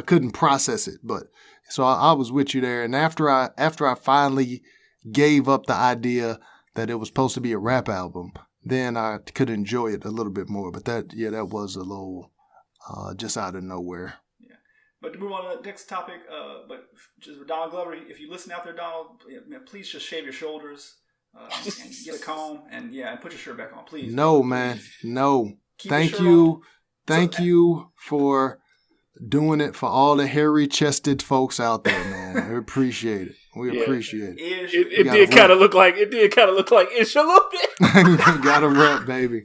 couldn't process it. But so I was with you there. And after I finally gave up the idea that it was supposed to be a rap album, then I could enjoy it a little bit more. But that was a little just out of nowhere. Yeah. But to move on to the next topic, but just with Donald Glover, if you listen out there, Donald, please just shave your shoulders and get a comb and put your shirt back on, please. No, man. No. Thank you. Thank you for doing it for all the hairy-chested folks out there, man. We appreciate it. We appreciate it. It did kind of look like Ish a little bit. Got a rep, baby.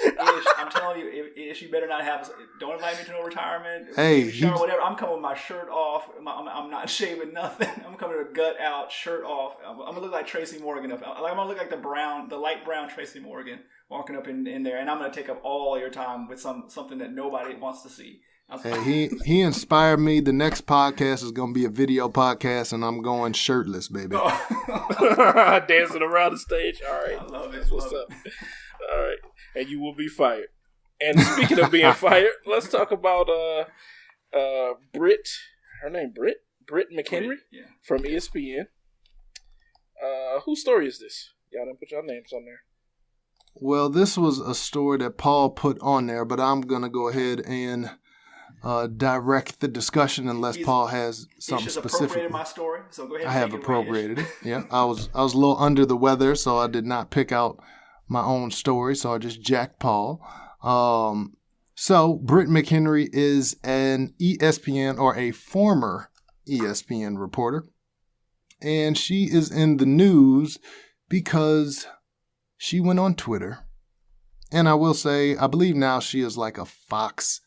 Ish, I'm telling you, Ish, you better not have. Don't invite me to no retirement. Hey, whatever. I'm coming with my shirt off. I'm not shaving nothing. I'm coming with a gut out, shirt off. I'm gonna look like Tracy Morgan. I'm gonna look like the light brown Tracy Morgan walking up in there, and I'm gonna take up all your time with something that nobody wants to see. Hey, he inspired me. The next podcast is going to be a video podcast, and I'm going shirtless, baby. Dancing around the stage. All right. I love it. That's what's up. All right. And you will be fired. And speaking of being fired, let's talk about Britt. Her name Britt McHenry from ESPN. Whose story is this? Y'all didn't put your names on there. Well, this was a story that Paul put on there, but I'm going to go ahead and direct the discussion unless Paul has something specific. Appropriated my story, so go ahead. I have appropriated it. Yeah, I was a little under the weather, so I did not pick out my own story, so I just jacked Paul. So Britt McHenry is an ESPN or a former ESPN reporter, and she is in the news because she went on Twitter, and I will say I believe now she is like a Fox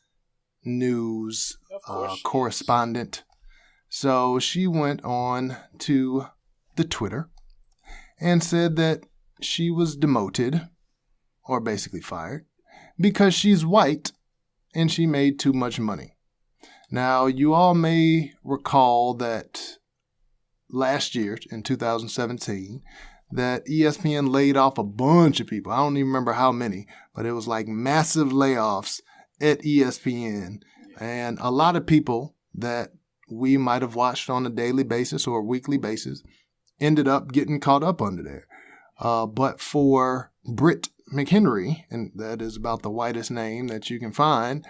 News correspondent. So she went on to the Twitter and said that she was demoted, or basically fired, because she's white and she made too much money. Now, you all may recall that last year, in 2017, that ESPN laid off a bunch of people. I don't even remember how many, but it was like massive layoffs at ESPN, and a lot of people that we might have watched on a daily basis or a weekly basis ended up getting caught up under there. But for Britt McHenry, and that is about the whitest name that you can find,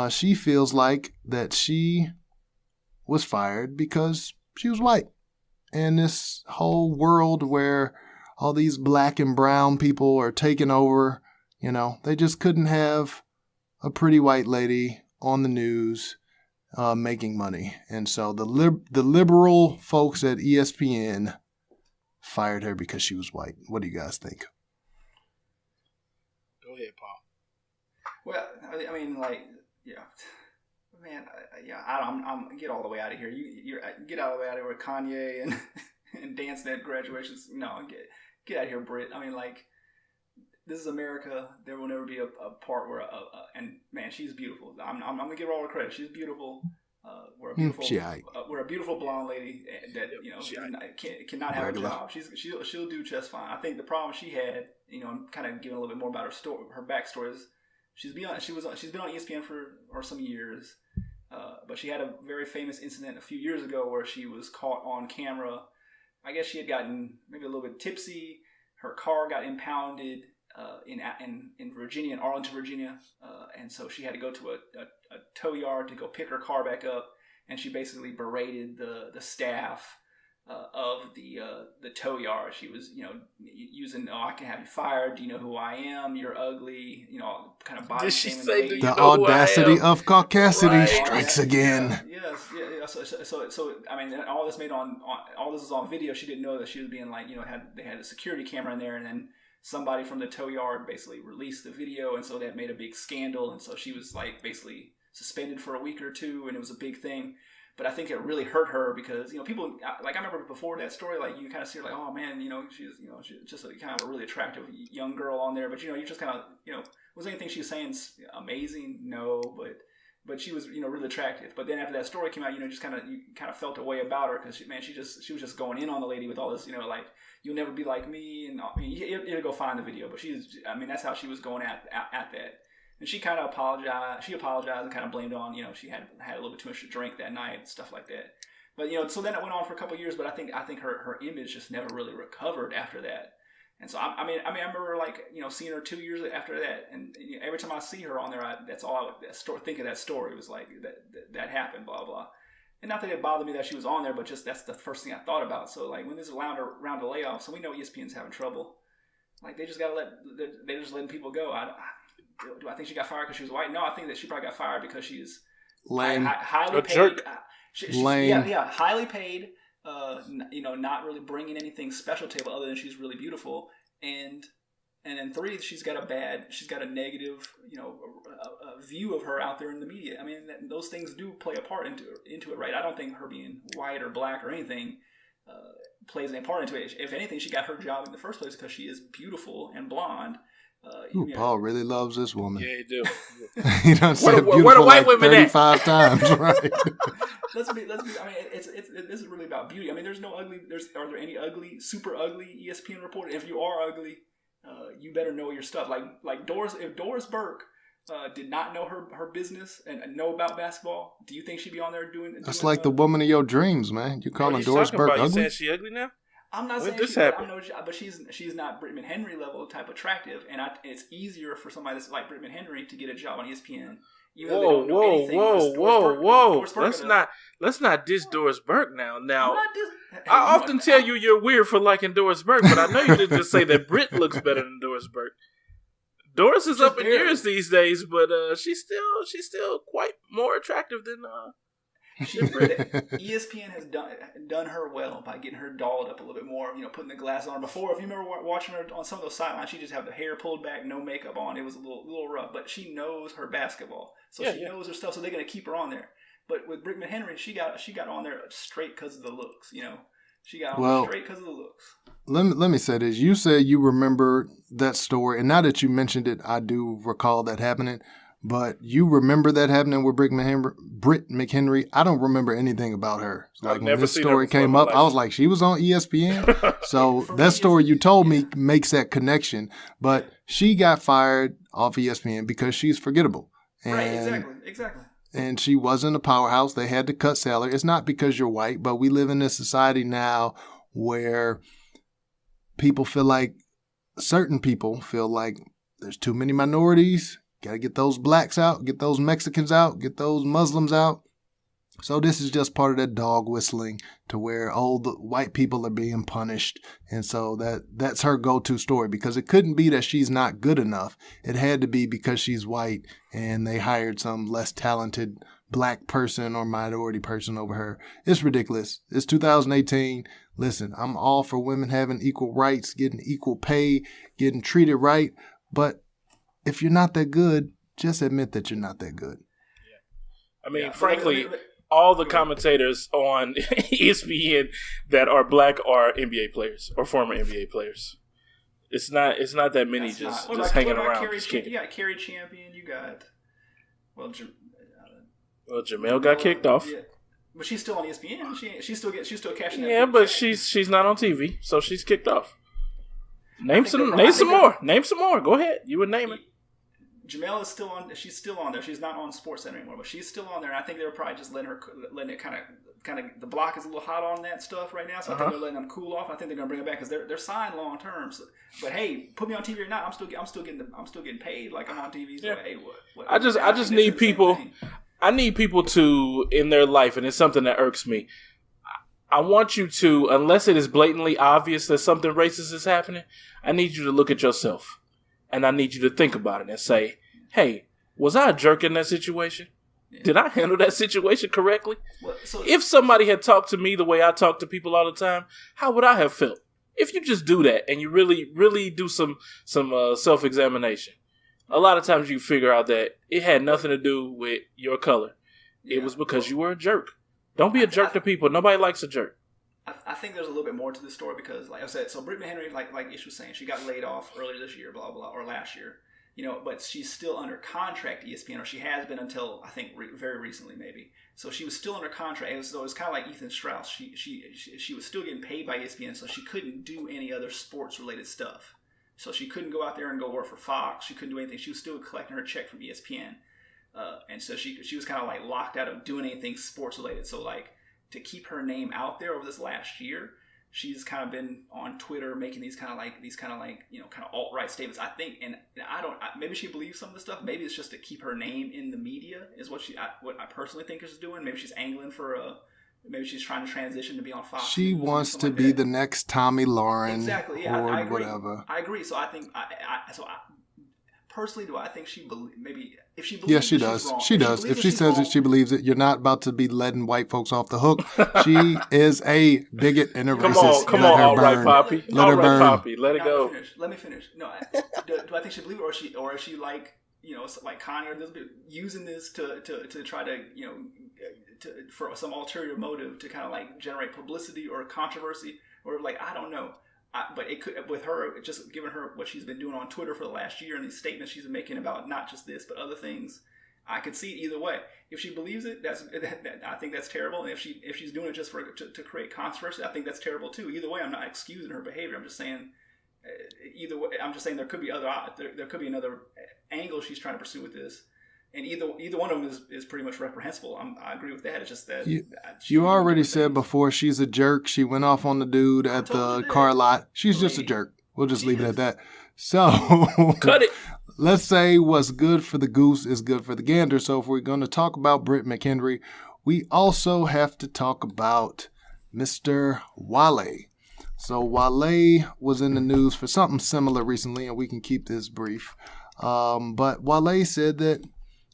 she feels like that she was fired because she was white. And this whole world where all these black and brown people are taking over, they just couldn't have a pretty white lady on the news making money. And so the liberal folks at ESPN fired her because she was white. What do you guys think? Go ahead, Paul. Well, I mean, man, I'm get all the way out of here. You get all the way out of here with Kanye and dancing at graduations. No, get out of here, Britt. I mean, this is America. There will never be a part where and man, she's beautiful. I'm gonna give her all the credit. She's beautiful. We're a beautiful blonde lady that cannot have a job. She'll do just fine. I think the problem she had, kind of giving a little bit more about her story, her backstory is she's been on ESPN for some years, but she had a very famous incident a few years ago where she was caught on camera. I guess she had gotten maybe a little bit tipsy. Her car got impounded in Virginia, in Arlington, Virginia, and so she had to go to a tow yard to go pick her car back up, and she basically berated the staff of the tow yard. She was using, I can have you fired. Do you know who I am? You're ugly. Kind of body shaming the lady. The audacity of caucasity strikes again. Yes. So I mean, all this is on video. She didn't know that she was being they had a security camera in there, and then somebody from the tow yard basically released the video, and so that made a big scandal, and so she was basically suspended for a week or two, and it was a big thing. But I think it really hurt her because people I remember before that story, you kind of see her oh man, she's just a kind of a really attractive young girl on there, but you just kind of was anything she was saying amazing? No, but she was really attractive. But then after that story came out, you kind of felt a way about her because she was just going in on the lady with all this you'll never be like me, and you go find the video, but that's how she was going at that. And she kind of apologized. She apologized and kind of blamed on she had a little bit too much to drink that night and stuff like that. But so then it went on for a couple of years. But I think her image just never really recovered after that. And so I remember seeing her 2 years after that, and every time I see her on there, that's all I would think of that story. It was that happened, blah blah. And not that it bothered me that she was on there, but just that's the first thing I thought about. So when this is round of layoffs, so we know ESPN's having trouble. They just gotta they're just letting people go. Do I think she got fired because she was white? No, I think that she probably got fired because she's Lame. Highly A paid. jerk. Lame. Yeah, highly paid. Not really bringing anything special to the table other than she's really beautiful. And then 3, she's got a negative, a view of her out there in the media. I mean, those things do play a part into it, right? I don't think her being white or black or anything plays any part into it. If anything, she got her job in the first place because she is beautiful and blonde. Paul really loves this woman. Yeah, you do. He done said where beautiful the white like women 35 times, right? Let's be. I mean, this is really about beauty. I mean, there's no ugly. Are there any ugly, super ugly ESPN reporter? If you are ugly, you better know your stuff. Like Doris. If Doris Burke did not know her business and know about basketball, do you think she'd be on there doing? That's like the woman of your dreams, man. You calling Doris Burke ugly? You saying she ugly now? I'm not saying this happened? but she's not Britt McHenry level type attractive, and it's easier for somebody that's like Britt McHenry to get a job on ESPN. Whoa! Let's not diss Doris Burke now. I often tell you you're weird for liking Doris Burke, but I know you didn't just say that Britt looks better than Doris Burke. Doris is up in years these days, but she's still quite more attractive than. ESPN has done her well by getting her dolled up a little bit more, putting the glasses on her. Before, if you remember watching her on some of those sidelines, she just had the hair pulled back, no makeup on. It was a little rough, but she knows her basketball, so she knows her stuff. So they're gonna keep her on there. But with Britt McHenry, she got on there straight because of the looks. She got on there straight because of the looks. Let me say this. You said you remember that story, and now that you mentioned it, I do recall that happening. But you remember that happening with Britt McHenry? I don't remember anything about her. Like when this story came up, I was like, she was on ESPN? So that story you told me makes that connection. But she got fired off ESPN because she's forgettable. Right, exactly. And she wasn't a powerhouse. They had to cut salary. It's not because you're white, but we live in this society now where certain people feel like there's too many minorities. Got to get those blacks out, get those Mexicans out, get those Muslims out. So this is just part of that dog whistling to where the white people are being punished. And so that's her go-to story, because it couldn't be that she's not good enough. It had to be because she's white and they hired some less talented black person or minority person over her. It's ridiculous. It's 2018. Listen, I'm all for women having equal rights, getting equal pay, getting treated right. But if you're not that good, just admit that you're not that good. I mean, frankly, all the commentators on ESPN that are black are NBA players or former NBA players. It's not that many just hanging around. You got Kerry Champion. You got Jamel got kicked off. Yeah. But she's still on ESPN. She's still cashing that. Yeah, but she's not on TV, so she's kicked off. Name some more. Go ahead. You would name it. Jamel is still on. She's still on there. She's not on SportsCenter anymore, but she's still on there. And I think they were probably just letting it kind of. The block is a little hot on that stuff right now, so I think they're letting them cool off. I think they're gonna bring it back because they're signed long term. So, but hey, put me on TV or not, I'm still getting paid like I'm on TV. So yeah. Hey, what? I just need people. I need people to in their life, and it's something that irks me. I want you to, unless it is blatantly obvious that something racist is happening, I need you to look at yourself. And I need you to think about it and say, hey, was I a jerk in that situation? Yeah. Did I handle that situation correctly? If somebody had talked to me the way I talk to people all the time, how would I have felt? If you just do that and you really, really do some self-examination, a lot of times you figure out that it had nothing to do with your color. Yeah. It was because you were a jerk. Don't be a jerk to people. Nobody likes a jerk. I think there's a little bit more to this story because, like I said, so Britt McHenry, like Ish was saying, she got laid off earlier this year, blah, blah, or last year. But she's still under contract to ESPN, or she has been until, I think, very recently maybe. So she was still under contract. So it was kind of like Ethan Strauss. She was still getting paid by ESPN, so she couldn't do any other sports-related stuff. So she couldn't go out there and go work for Fox. She couldn't do anything. She was still collecting her check from ESPN. And so she was kind of like locked out of doing anything sports-related. So like, to keep her name out there over this last year, she's kind of been on Twitter making these kind of alt-right statements. I think, and maybe she believes some of the stuff. Maybe it's just to keep her name in the media is what I personally think she's doing. Maybe she's angling for maybe she's trying to transition to be on Fox. She wants to be the next Tommy Lauren, exactly. Yeah, or I agree. whatever. I agree. So I think, personally, do I think maybe if she believes Yes, she it, does. she's wrong. She does. If she says wrong, it, she believes it. You're not about to be letting white folks off the hook. She is a bigot and a racist. Come on, all right, Poppy. Let her burn. Poppy. Let it go. Let me finish. No, do I think she believes it, or is she like, like Kanye, or using this to try to, for some ulterior motive to kind of like generate publicity or controversy, or like, I don't know. But it could, with her, just given her what she's been doing on Twitter for the last year and these statements she's been making about not just this but other things, I could see it either way. If she believes it, I think that's terrible. And if she's doing it just to create controversy, I think that's terrible too. Either way, I'm not excusing her behavior. I'm just saying either way. I'm just saying there could be another angle she's trying to pursue with this. And either one of them is pretty much reprehensible. I agree with that. It's just that you already said before she's a jerk. She went off on the dude at the car lot. She's just a jerk. We'll just leave it at that. So cut it. Let's say what's good for the goose is good for the gander. So if we're going to talk about Britt McHenry, we also have to talk about Mr. Wale. So Wale was in the news for something similar recently, and we can keep this brief. But Wale said that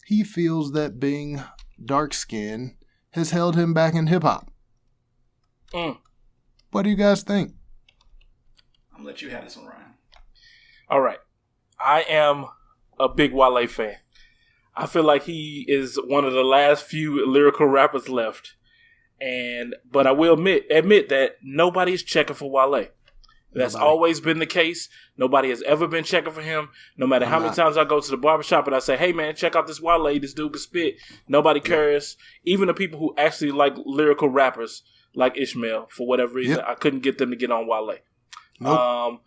he feels that being dark-skinned has held him back in hip-hop. What do you guys think? I'm going to let you have this one, Ryan. All right. I am a big Wale fan. I feel like he is one of the last few lyrical rappers left. But I will admit that nobody's checking for Wale. That's always been the case. Nobody has ever been checking for him. No matter how many times I go to the barbershop and I say, hey, man, check out this Wale. This dude can spit. Nobody cares. Even the people who actually like lyrical rappers, like Ishmael, for whatever reason, I couldn't get them to get on Wale. Nope.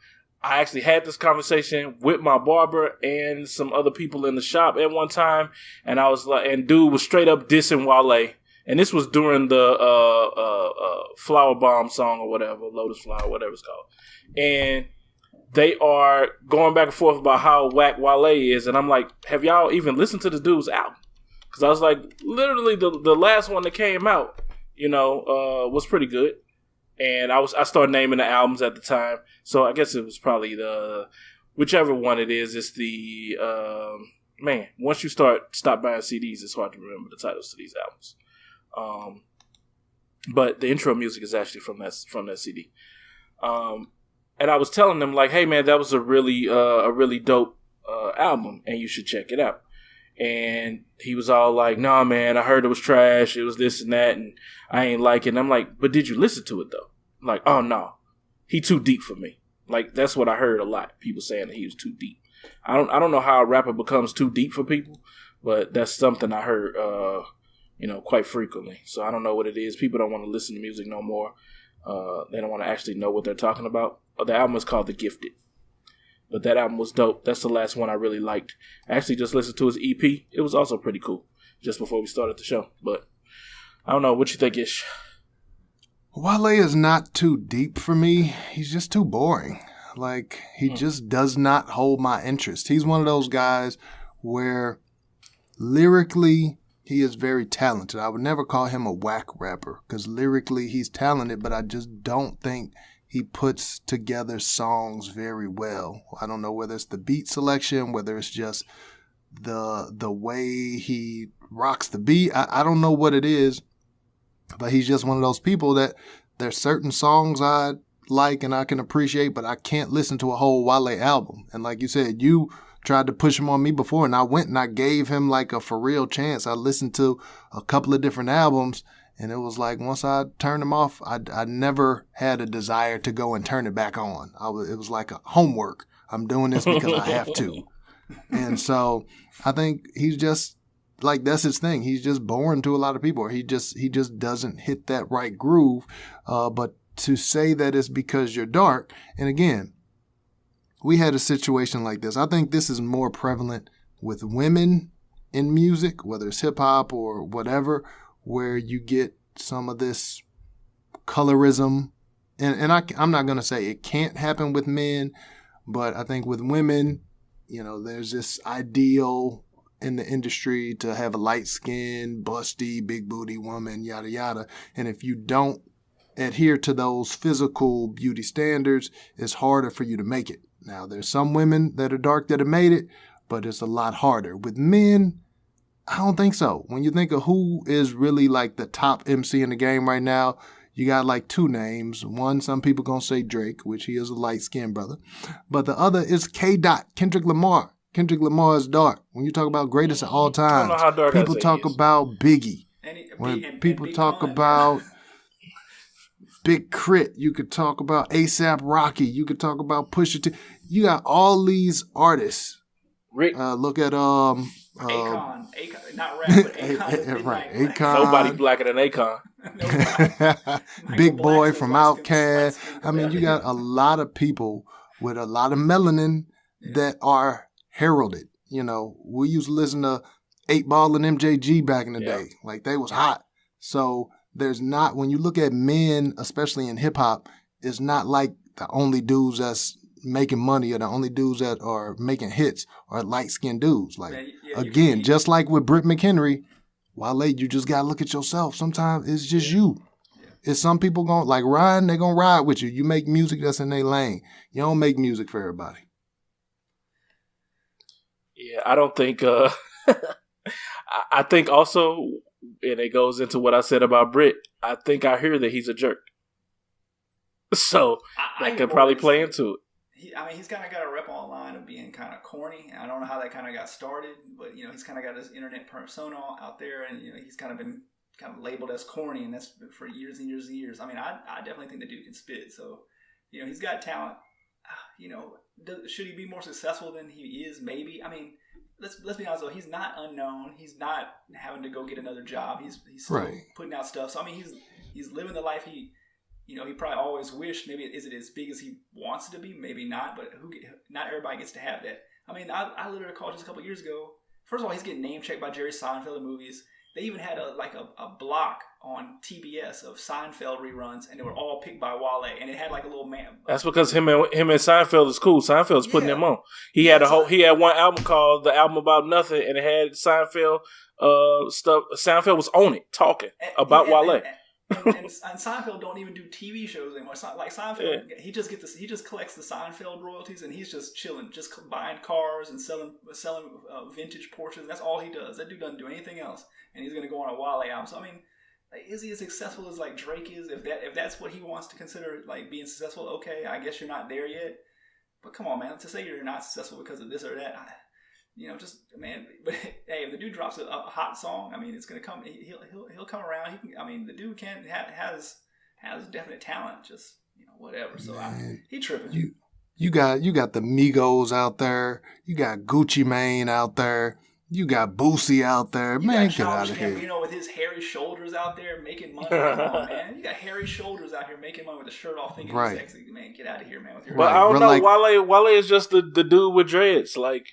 I actually had this conversation with my barber and some other people in the shop at one time. And I was like, and dude was straight up dissing Wale. And this was during the Flower Bomb song or whatever, Lotus Flower, whatever it's called. And they are going back and forth about how whack Wale is. And I'm like, have y'all even listened to the dude's album? Because I was like, literally the last one that came out, was pretty good. And I started naming the albums at the time. So I guess it was probably whichever one it is. It's the, once you stop buying CDs, it's hard to remember the titles to these albums. But the intro music is actually from that CD. And I was telling them like, hey man, that was a really dope album, and you should check it out. And he was all like, nah man, I heard it was trash. It was this and that, and I ain't like it. And I'm like, but did you listen to it though? I'm like, oh no, he too deep for me. Like that's what I heard a lot. People saying that he was too deep. I don't know how a rapper becomes too deep for people, but that's something I heard quite frequently. So I don't know what it is. People don't want to listen to music no more. They don't want to actually know what they're talking about. The album is called The Gifted. But that album was dope. That's the last one I really liked. I actually just listened to his EP. It was also pretty cool. Just before we started the show. But I don't know. What you think, Ish? Wale is not too deep for me. He's just too boring. Like, he just does not hold my interest. He's one of those guys where lyrically he is very talented. I would never call him a whack rapper because lyrically he's talented, but I just don't think he puts together songs very well. I don't know whether it's the beat selection, whether it's just the way he rocks the beat. I don't know what it is, but he's just one of those people that there's certain songs I like and I can appreciate, but I can't listen to a whole Wale album. And like you said, you tried to push him on me before, and I went and I gave him like a for real chance. I listened to a couple of different albums, and it was like once I turned them off, I never had a desire to go and turn it back on. It was like a homework. I'm doing this because I have to. And so I think he's just like, that's his thing. He's just boring to a lot of people. Or he just doesn't hit that right groove. But to say that it's because you're dark, and again, we had a situation like this. I think this is more prevalent with women in music, whether it's hip hop or whatever, where you get some of this colorism. And I'm not going to say it can't happen with men, but I think with women, there's this ideal in the industry to have a light-skinned, busty, big booty woman, yada, yada. And if you don't adhere to those physical beauty standards, it's harder for you to make it. Now, there's some women that are dark that have made it, but it's a lot harder. With men, I don't think so. When you think of who is really like the top MC in the game right now, you got like two names. One, some people going to say Drake, which he is a light-skinned brother. But the other is K-Dot, Kendrick Lamar. Kendrick Lamar is dark. When you talk about greatest of all time, people talk about Biggie. When people talk about Big Crit, you could talk about A$AP Rocky. You could talk about Pusha T. You got all these artists. Rick. Look at Akon, not rap, but Akon. Right, Akon. Nobody blacker than Akon. Big Boy from Outkast. I mean, you got a lot of people with a lot of melanin that are heralded. You know, we used to listen to 8 Ball and MJG back in the day. Like, they was hot. So there's not, when you look at men, especially in hip hop, it's not like the only dudes that's making money or the only dudes that are making hits are light-skinned dudes. Like, again, just like with Britt McHenry, Wale, you just got to look at yourself. Sometimes it's just you. It's some people going, like Ryan, they're going to ride with you. You make music that's in their lane. You don't make music for everybody. Yeah, I don't think, I think also, and it goes into what I said about Britt, I think I hear that he's a jerk. So that could probably play into it. He's kind of got a rep online of being kind of corny. I don't know how that kind of got started, but, you know, he's kind of got his internet persona out there, and, you know, he's kind of been labeled as corny, and that's been for years and years and years. I mean, I definitely think the dude can spit. So, you know, he's got talent. You know, should he be more successful than he is? Maybe. I mean, let's be honest though. He's not unknown. He's not having to go get another job. He's still putting out stuff. So I mean, he's living the life he probably always wished. Maybe is it as big as he wants it to be? Maybe not. But not everybody gets to have that. I mean, I literally recall just a couple years ago. First of all, he's getting name checked by Jerry Seinfeld in movies. They even had a block on TBS of Seinfeld reruns, and they were all picked by Wale, and it had like a little man. That's because him and Seinfeld is cool. Seinfeld's putting him on. He had one album called The Album About Nothing, and it had Seinfeld stuff. Seinfeld was on it, talking about Wale. And Seinfeld don't even do TV shows anymore. Like Seinfeld, he just collects the Seinfeld royalties, and he's just chilling, just buying cars and selling vintage Porsches. That's all he does. That dude doesn't do anything else, and he's gonna go on a Wale album. So I mean, like, is he as successful as like Drake is? If that's what he wants to consider like being successful, okay, I guess you're not there yet. But come on, man, to say you're not successful because of this or that. But hey, if the dude drops a hot song, I mean, it's gonna come. He'll come around. The dude has definite talent. Just whatever. So he tripping. You got the Migos out there. You got Gucci Mane out there. You got Boosie out there. Man, get out of here. Gambino with his hairy shoulders out there making money. Come on, man. You got hairy shoulders out here making money with a shirt off, thinking he's sexy. Man, get out of here, man. With your but I don't know. Wale is just the dude with dreads. Like,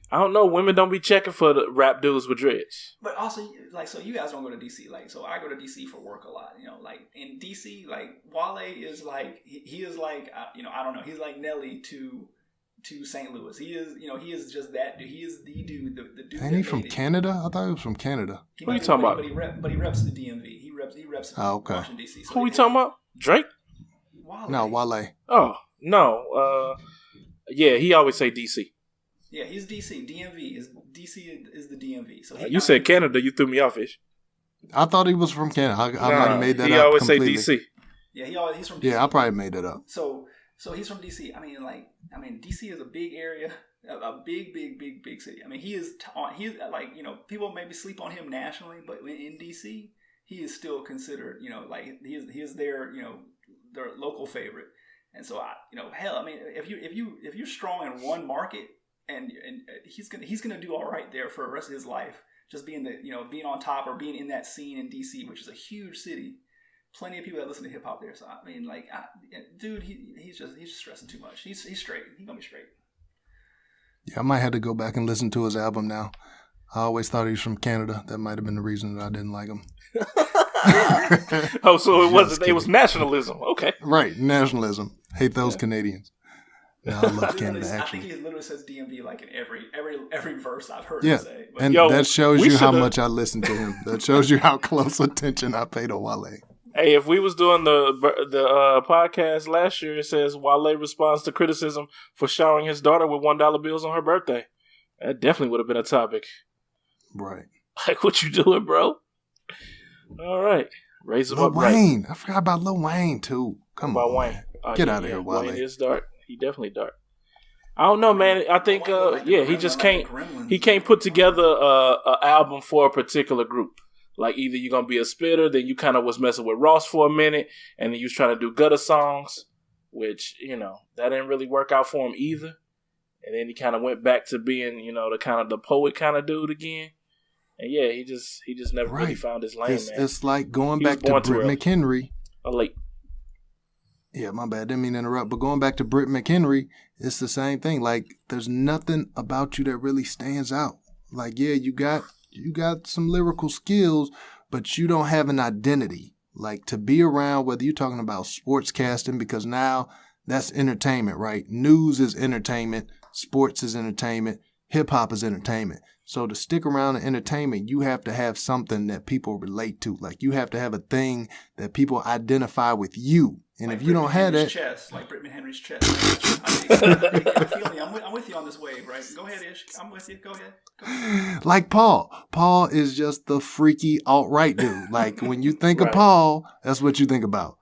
I don't know. Women don't be checking for the rap dudes with dreads. But also, like, so you guys don't go to DC. Like, so I go to DC for work a lot. Like in DC, like Wale is like he is like I don't know. He's like Nelly to St. Louis. He is just that dude. He is the dude. The dude. Ain't he from Canada? I thought he was from Canada. Who are you talking about? But he reps the DMV. He reps Washington DC. So who are we talking about? Drake? Wale. No, Wale. Oh no. Yeah, he always say DC. Yeah, he's DC. DC is the DMV. So you said Canada. You threw me off, Ish. I thought he was from Canada. I might have made that up. He always completely. say DC. Yeah, he's from DC. Yeah, I probably made that up. So he's from DC. DC is a big area, a big city. I mean, he's like, people maybe sleep on him nationally, but in DC, he is still considered, like he is their local favorite. And so if you're strong in one market, and he's gonna do all right there for the rest of his life, just being being on top or being in that scene in DC, which is a huge city. Plenty of people that listen to hip hop there. So I mean, dude, he's stressing too much. He's straight. He's gonna be straight. Yeah, I might have to go back and listen to his album now. I always thought he was from Canada. That might have been the reason that I didn't like him. Oh, so it wasn't. It was nationalism. Okay, right, nationalism. Hate those Canadians. No, I love Canada. Actually, I think he literally says DMV like in every verse I've heard him say. But and that shows you how much I listen to him. That shows you how close attention I pay to Wale. Hey, if we was doing the podcast last year, it says Wale responds to criticism for showering his daughter with $1 bills on her birthday. That definitely would have been a topic. Right. Like, what you doing, bro? All right. Raise him Lil up right. Wayne. I forgot about Lil Wayne, too. Come About on, Wayne. man. Get out of here, Wale. Wayne is dark. He definitely dark. I don't know, man. I think, he just can't. He can't put together a album for a particular group. Like, either you're gonna be a spitter, then you kind of was messing with Ross for a minute, and then you was trying to do gutter songs, which that didn't really work out for him either. And then he kind of went back to being, the kind of the poet kind of dude again. And yeah, he just never really found his lane, man. It's like going back to Britt McHenry. Late. Yeah, my bad. Didn't mean to interrupt. But going back to Britt McHenry, it's the same thing. Like, there's nothing about you that really stands out. Like, yeah, you got some lyrical skills, but you don't have an identity. Like, to be around, whether you're talking about sportscasting, because now that's entertainment, right? News is entertainment. Sports is entertainment. Hip-hop is entertainment. So to stick around in entertainment, you have to have something that people relate to. Like, you have to have a thing that people identify with you. And like if you don't have that... chest, like Britt McHenry's chest. I'm with you on this wave, right? Go ahead, Ish. I'm with you. Go ahead. Like Paul. Paul is just the freaky alt-right dude. Like, when you think of Paul, that's what you think about.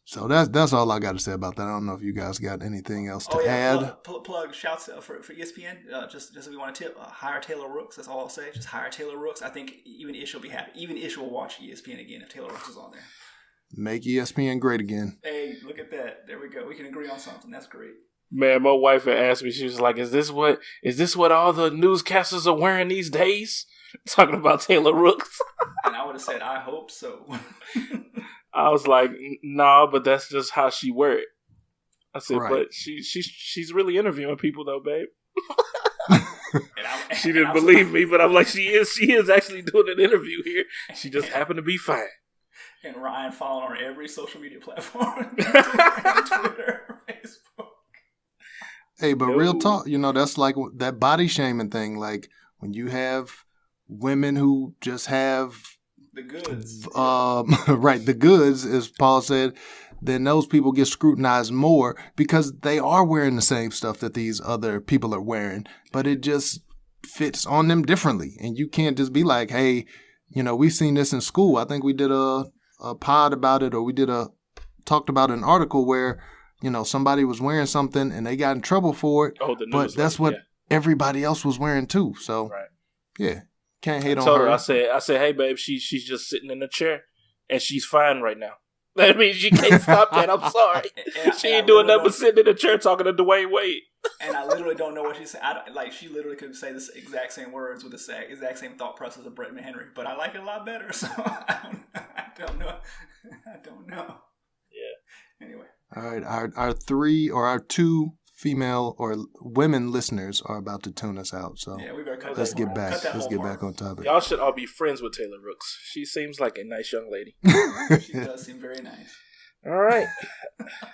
So that's all I got to say about that. I don't know if you guys got anything else to add. Plug shouts for ESPN. Just if we want to tip, hire Taylor Rooks. That's all I'll say. Just hire Taylor Rooks. I think even Ish will be happy. Even Ish will watch ESPN again if Taylor Rooks is on there. Make ESPN great again. Hey, look at that. There we go. We can agree on something. That's great. Man, my wife had asked me. She was like, "Is this what all the newscasters are wearing these days?" Talking about Taylor Rooks. And I would have said, "I hope so." I was like, "Nah, but that's just how she wear it." I said, "But she's really interviewing people though, babe." She didn't believe me, but I'm like, she is actually doing an interview here. She just happened to be fine. And Ryan following on every social media platform, Twitter, Facebook. Hey, but real talk, that's like that body shaming thing. Like, when you have women who just have the goods, right, the goods, as Paul said, then those people get scrutinized more because they are wearing the same stuff that these other people are wearing, but it just fits on them differently. And you can't just be like, hey, we've seen this in school. I think we did a pod about it, or we talked about an article where, somebody was wearing something and they got in trouble for it, but that's what everybody else was wearing too. So, yeah. Can't hate on her. I said, hey, babe, she's just sitting in a chair, and she's fine right now. That means she can't stop that. I'm sorry. She ain't doing nothing but sitting in a chair talking to Dwayne Wade. And I literally don't know what she said. She literally could say the exact same words with the exact same thought process of Britt McHenry, but I like it a lot better, so I don't know. I don't know. Yeah. Anyway. All right, our two female or women listeners are about to tune us out. So yeah, we better cut let's get back. Let's get back on topic. Y'all should all be friends with Taylor Rooks. She seems like a nice young lady. She does seem very nice. All right.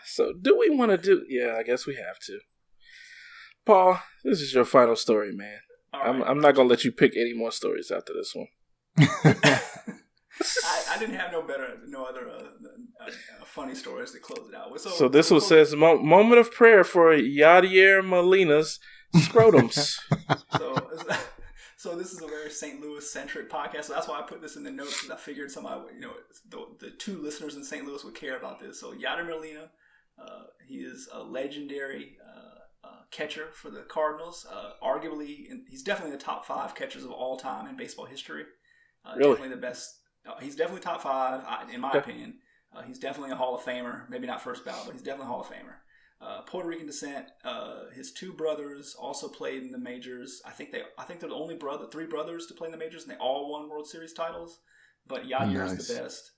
So do we want to do? Yeah, I guess we have to. Paul, this is your final story, man. Right. I'm not gonna let you pick any more stories after this one. I didn't have no other funny stories to close it out with. So this one says, moment of prayer for Yadier Molina's scrotums. So this is a very St. Louis-centric podcast, so that's why I put this in the notes, because I figured somebody, the two listeners in St. Louis would care about this. So Yadier Molina, he is a legendary catcher for the Cardinals. Arguably, he's definitely in the top 5 catchers of all time in baseball history. Really? Definitely the best. He's definitely top 5, in my opinion. He's definitely a Hall of Famer. Maybe not first ballot, but he's definitely a Hall of Famer. Puerto Rican descent. His 2 brothers also played in the majors. I think they're the only 3 brothers to play in the majors, and they all won World Series titles. But Yadier is the best.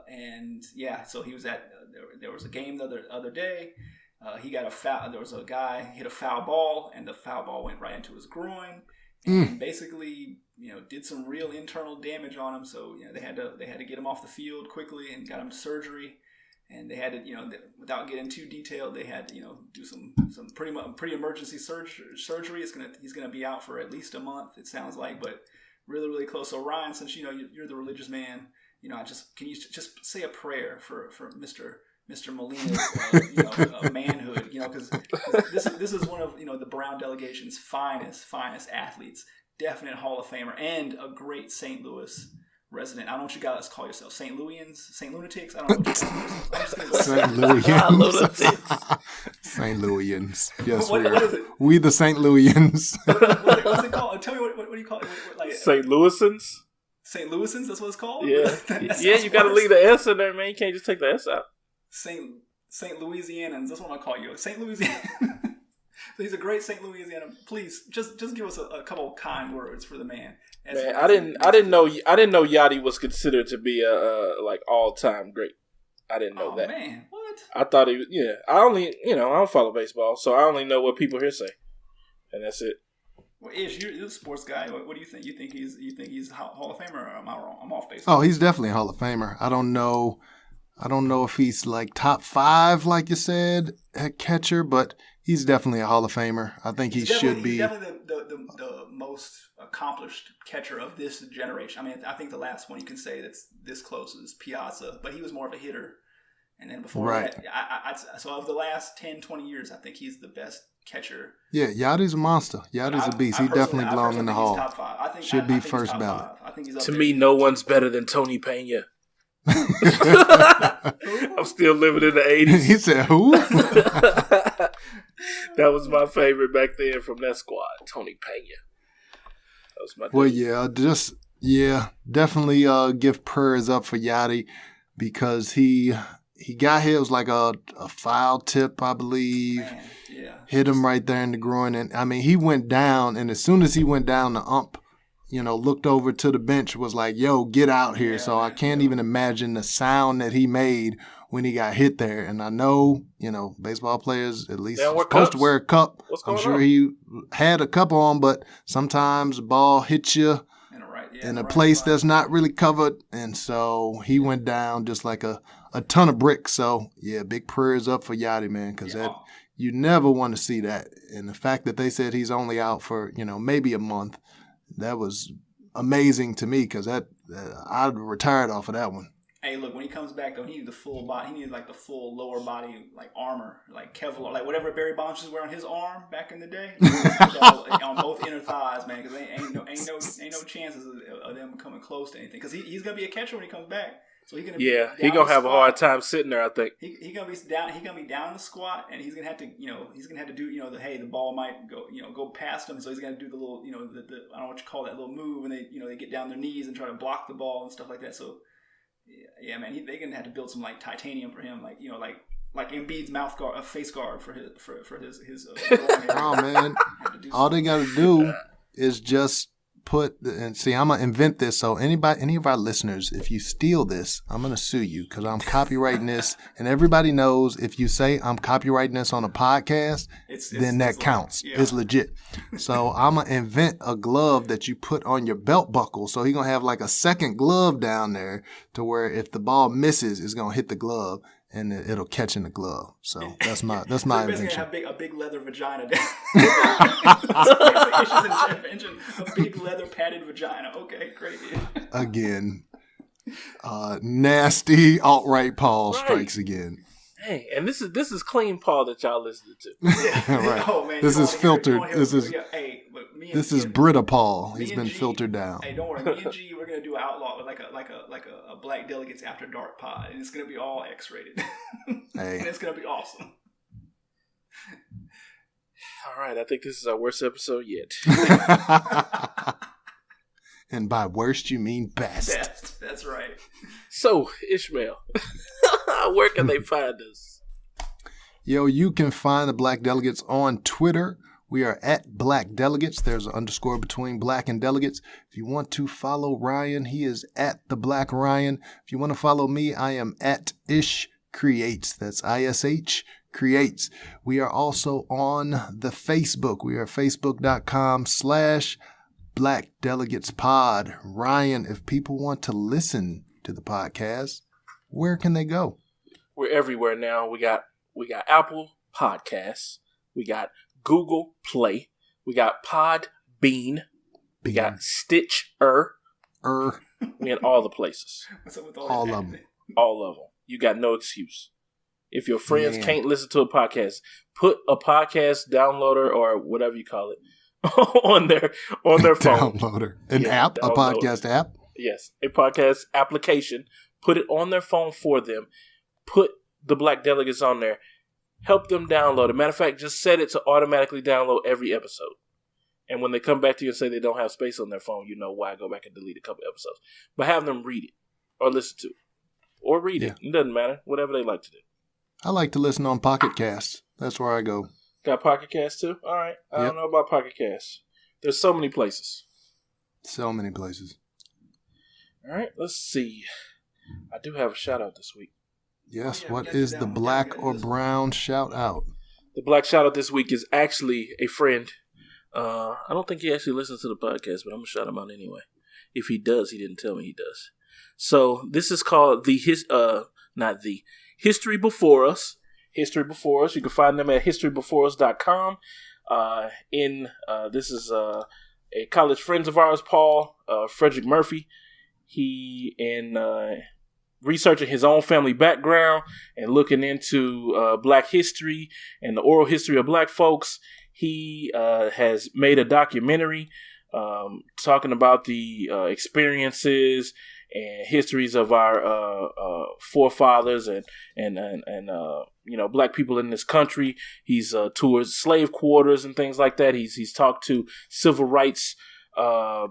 And yeah, so he was at. There was a game the other day. He got a foul. There was a guy hit a foul ball, and the foul ball went right into his groin. And basically, did some real internal damage on him. So, they had to get him off the field quickly and got him to surgery. And they had to, without getting too detailed, they had to, do some pretty emergency surgery. He's gonna be out for at least a month, it sounds like, but really, really close. So Ryan, since you're the religious man, can you just say a prayer for Mr. Mr. Molina's manhood, because this is one of the Brown delegation's finest athletes, definite Hall of Famer, and a great St. Louis resident. I don't know what you guys call yourself, St. Louians, St. Lunatics. I don't know what you call St. Louians. St. Louians. Yes, what is it? We the St. Louians. What's it called? Tell me what do you call it? St. Louisans. St. Louisans. That's what it's called. Yeah, yeah. You got to leave the S in there, man. You can't just take the S out. St. Louisianans. That's what I'm gonna call you. St. Louisiana. So he's a great St. Louisiana. Please, just give us a couple of kind words for the man. Man, I didn't know Yachty was considered to be a all time great. I didn't know that. Man, what? I thought he. Yeah, I don't follow baseball, so I only know what people here say, and that's it. Well, Ish, you're a sports guy. What do you think? You think he's Hall of Famer, or am I wrong? I'm off baseball. Oh, he's definitely a Hall of Famer. I don't know if he's like top 5, like you said, at catcher, but he's definitely a Hall of Famer. I think he should be. He's definitely the most accomplished catcher of this generation. I mean, I think the last one you can say that's this close is Piazza, but he was more of a hitter. And then before that, so of the last 10, 20 years, I think he's the best catcher. Yeah, Yachty's a monster. Yachty's a beast. He definitely belongs in the Hall. Top 5. I think should be first ballot. I think he's up to there. me, no one's better than Tony Pena. I'm still living in the 80s. He said, who? That was my favorite back then from that squad, Tony Pena. That was my dude. definitely give prayers up for Yachty because he got hit. It was like a foul tip, I believe. Man, yeah. Hit him right there in the groin. And, I mean, he went down, and as soon as he went down, the ump, looked over to the bench, was like, yo, get out here. So I can't even imagine the sound that he made when he got hit there. And I know, baseball players at least supposed to wear a cup. I'm sure he had a cup on, but sometimes the ball hits you in a place that's not really covered. And so he went down just like a ton of bricks. So, yeah, big prayers up for Yachty, man, because you never want to see that. And the fact that they said he's only out for, maybe a month, that was amazing to me because I'd retired off of that one. Hey, look, when he comes back, though, he needs the full body. He needs, like, the full lower body, like, armor, like Kevlar, like whatever Barry Bonds was wearing on his arm back in the day. On both inner thighs, man, because ain't no chances of them coming close to anything. Because he's going to be a catcher when he comes back. So he's gonna be he gonna have a hard time sitting there. I think he's gonna be down. He's gonna be down in the squat, and he's gonna have to do the ball might go past him. So he's gonna do the little the I don't know what you call that little move when they they get down their knees and try to block the ball and stuff like that. So yeah, man, they're gonna have to build some like titanium for him, like Embiid's face guard for his. Oh man, all they gotta do is just I'm gonna invent this. So any of our listeners, if you steal this, I'm gonna sue you because I'm copywriting this, and everybody knows if you say I'm copywriting this on a podcast, then that counts. Yeah. It's legit. So I'm gonna invent a glove that you put on your belt buckle. So he's gonna have like a second glove down there to where if the ball misses, it's gonna hit the glove. And it'll catch in the glove. So that's my invention. Have a big leather vagina. A big leather padded vagina. Okay, great. Again, nasty alt-right Paul strikes again. Hey, and this is clean Paul that y'all listening to. Right. Oh, man, this is filtered. This is G, Britta Paul. He's been filtered down. Hey, don't worry. Me and G, we're gonna do outlaw like a Black Delegates After Dark pod, and it's gonna be all X-rated. Hey, and it's gonna be awesome. All right, I think this is our worst episode yet. And by worst, you mean best. That's right. So, Ishmael, where can they find us? Yo, you can find the Black Delegates on Twitter. We are at Black Delegates. There's an underscore between Black and Delegates. If you want to follow Ryan, he is at the Black Ryan. If you want to follow me, I am at Ish Creates. That's ISH Creates. We are also on the Facebook. We are facebook.com/Black Delegates Pod. Ryan, if people want to listen to the podcast, where can they go? We're everywhere now. We got Apple Podcasts. We got Google Play. We got Podbean. We got Stitcher. We in all the places. What's up with all of them? All of them. You got no excuse. If your friends can't listen to a podcast, put a podcast downloader or whatever you call it on their phone. Downloader. An app? A podcast app? Yes, a podcast application. Put it on their phone for them. Put the Black Delegates on there. Help them download it. Matter of fact, just set it to automatically download every episode. And when they come back to you and say they don't have space on their phone, you know why. Go back and delete a couple episodes. But have them read it or listen to it. Or read it. It doesn't matter. Whatever they like to do. I like to listen on Pocket Casts. That's where I go. Got Pocket Casts too? All right. I don't know about Pocket Casts. There's so many places. So many places. All right. Let's see. I do have a shout out this week. Yes. What is the black or brown shout out? The black shout out this week is actually a friend. I don't think he actually listens to the podcast, but I'm going to shout him out anyway. If he does, he didn't tell me he does. So this is called History Before Us. History Before Us. You can find them at historybeforeus.com. This is a college friends of ours, Paul Frederick Murphy. He researching his own family background and looking into Black history and the oral history of Black folks. He has made a documentary talking about the experiences and histories of our forefathers and Black people in this country. He's toured slave quarters and things like that. He's talked to civil rights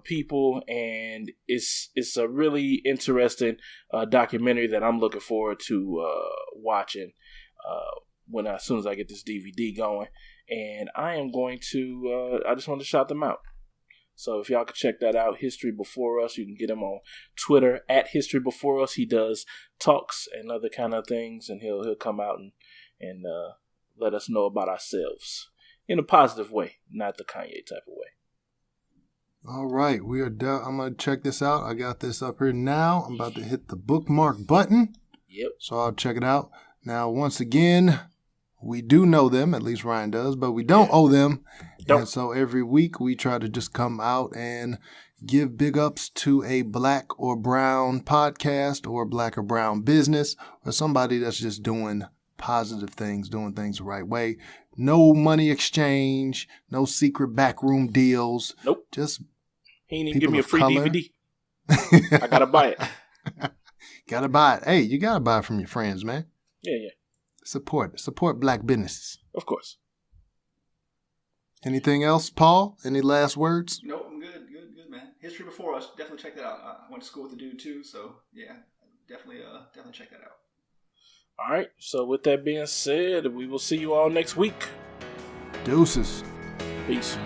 people, and it's a really interesting documentary that I'm looking forward to watching as soon as I get this DVD going. And I am going to I just want to shout them out. So if y'all could check that out, History Before Us. You can get him on Twitter at History Before Us. He does talks and other kind of things, and he'll come out and let us know about ourselves in a positive way, not the Kanye type of way. All right, we are done. I'm going to check this out. I got this up here now. I'm about to hit the bookmark button. Yep. So I'll check it out. Now, once again, we do know them, at least Ryan does, but we don't owe them. And so every week we try to just come out and give big ups to a Black or Brown podcast or Black or Brown business or somebody that's just doing positive things, doing things the right way. No money exchange, no secret backroom deals. Nope. Just he ain't even give me a free color. DVD. I gotta buy it. Gotta buy it. Hey, you gotta buy it from your friends, man. Yeah. Support Black businesses. Of course. Anything else, Paul? Any last words? Nope, I'm good, man. History Before Us, definitely check that out. I went to school with the dude too, so yeah, definitely check that out. All right. So with that being said, we will see you all next week. Deuces. Peace.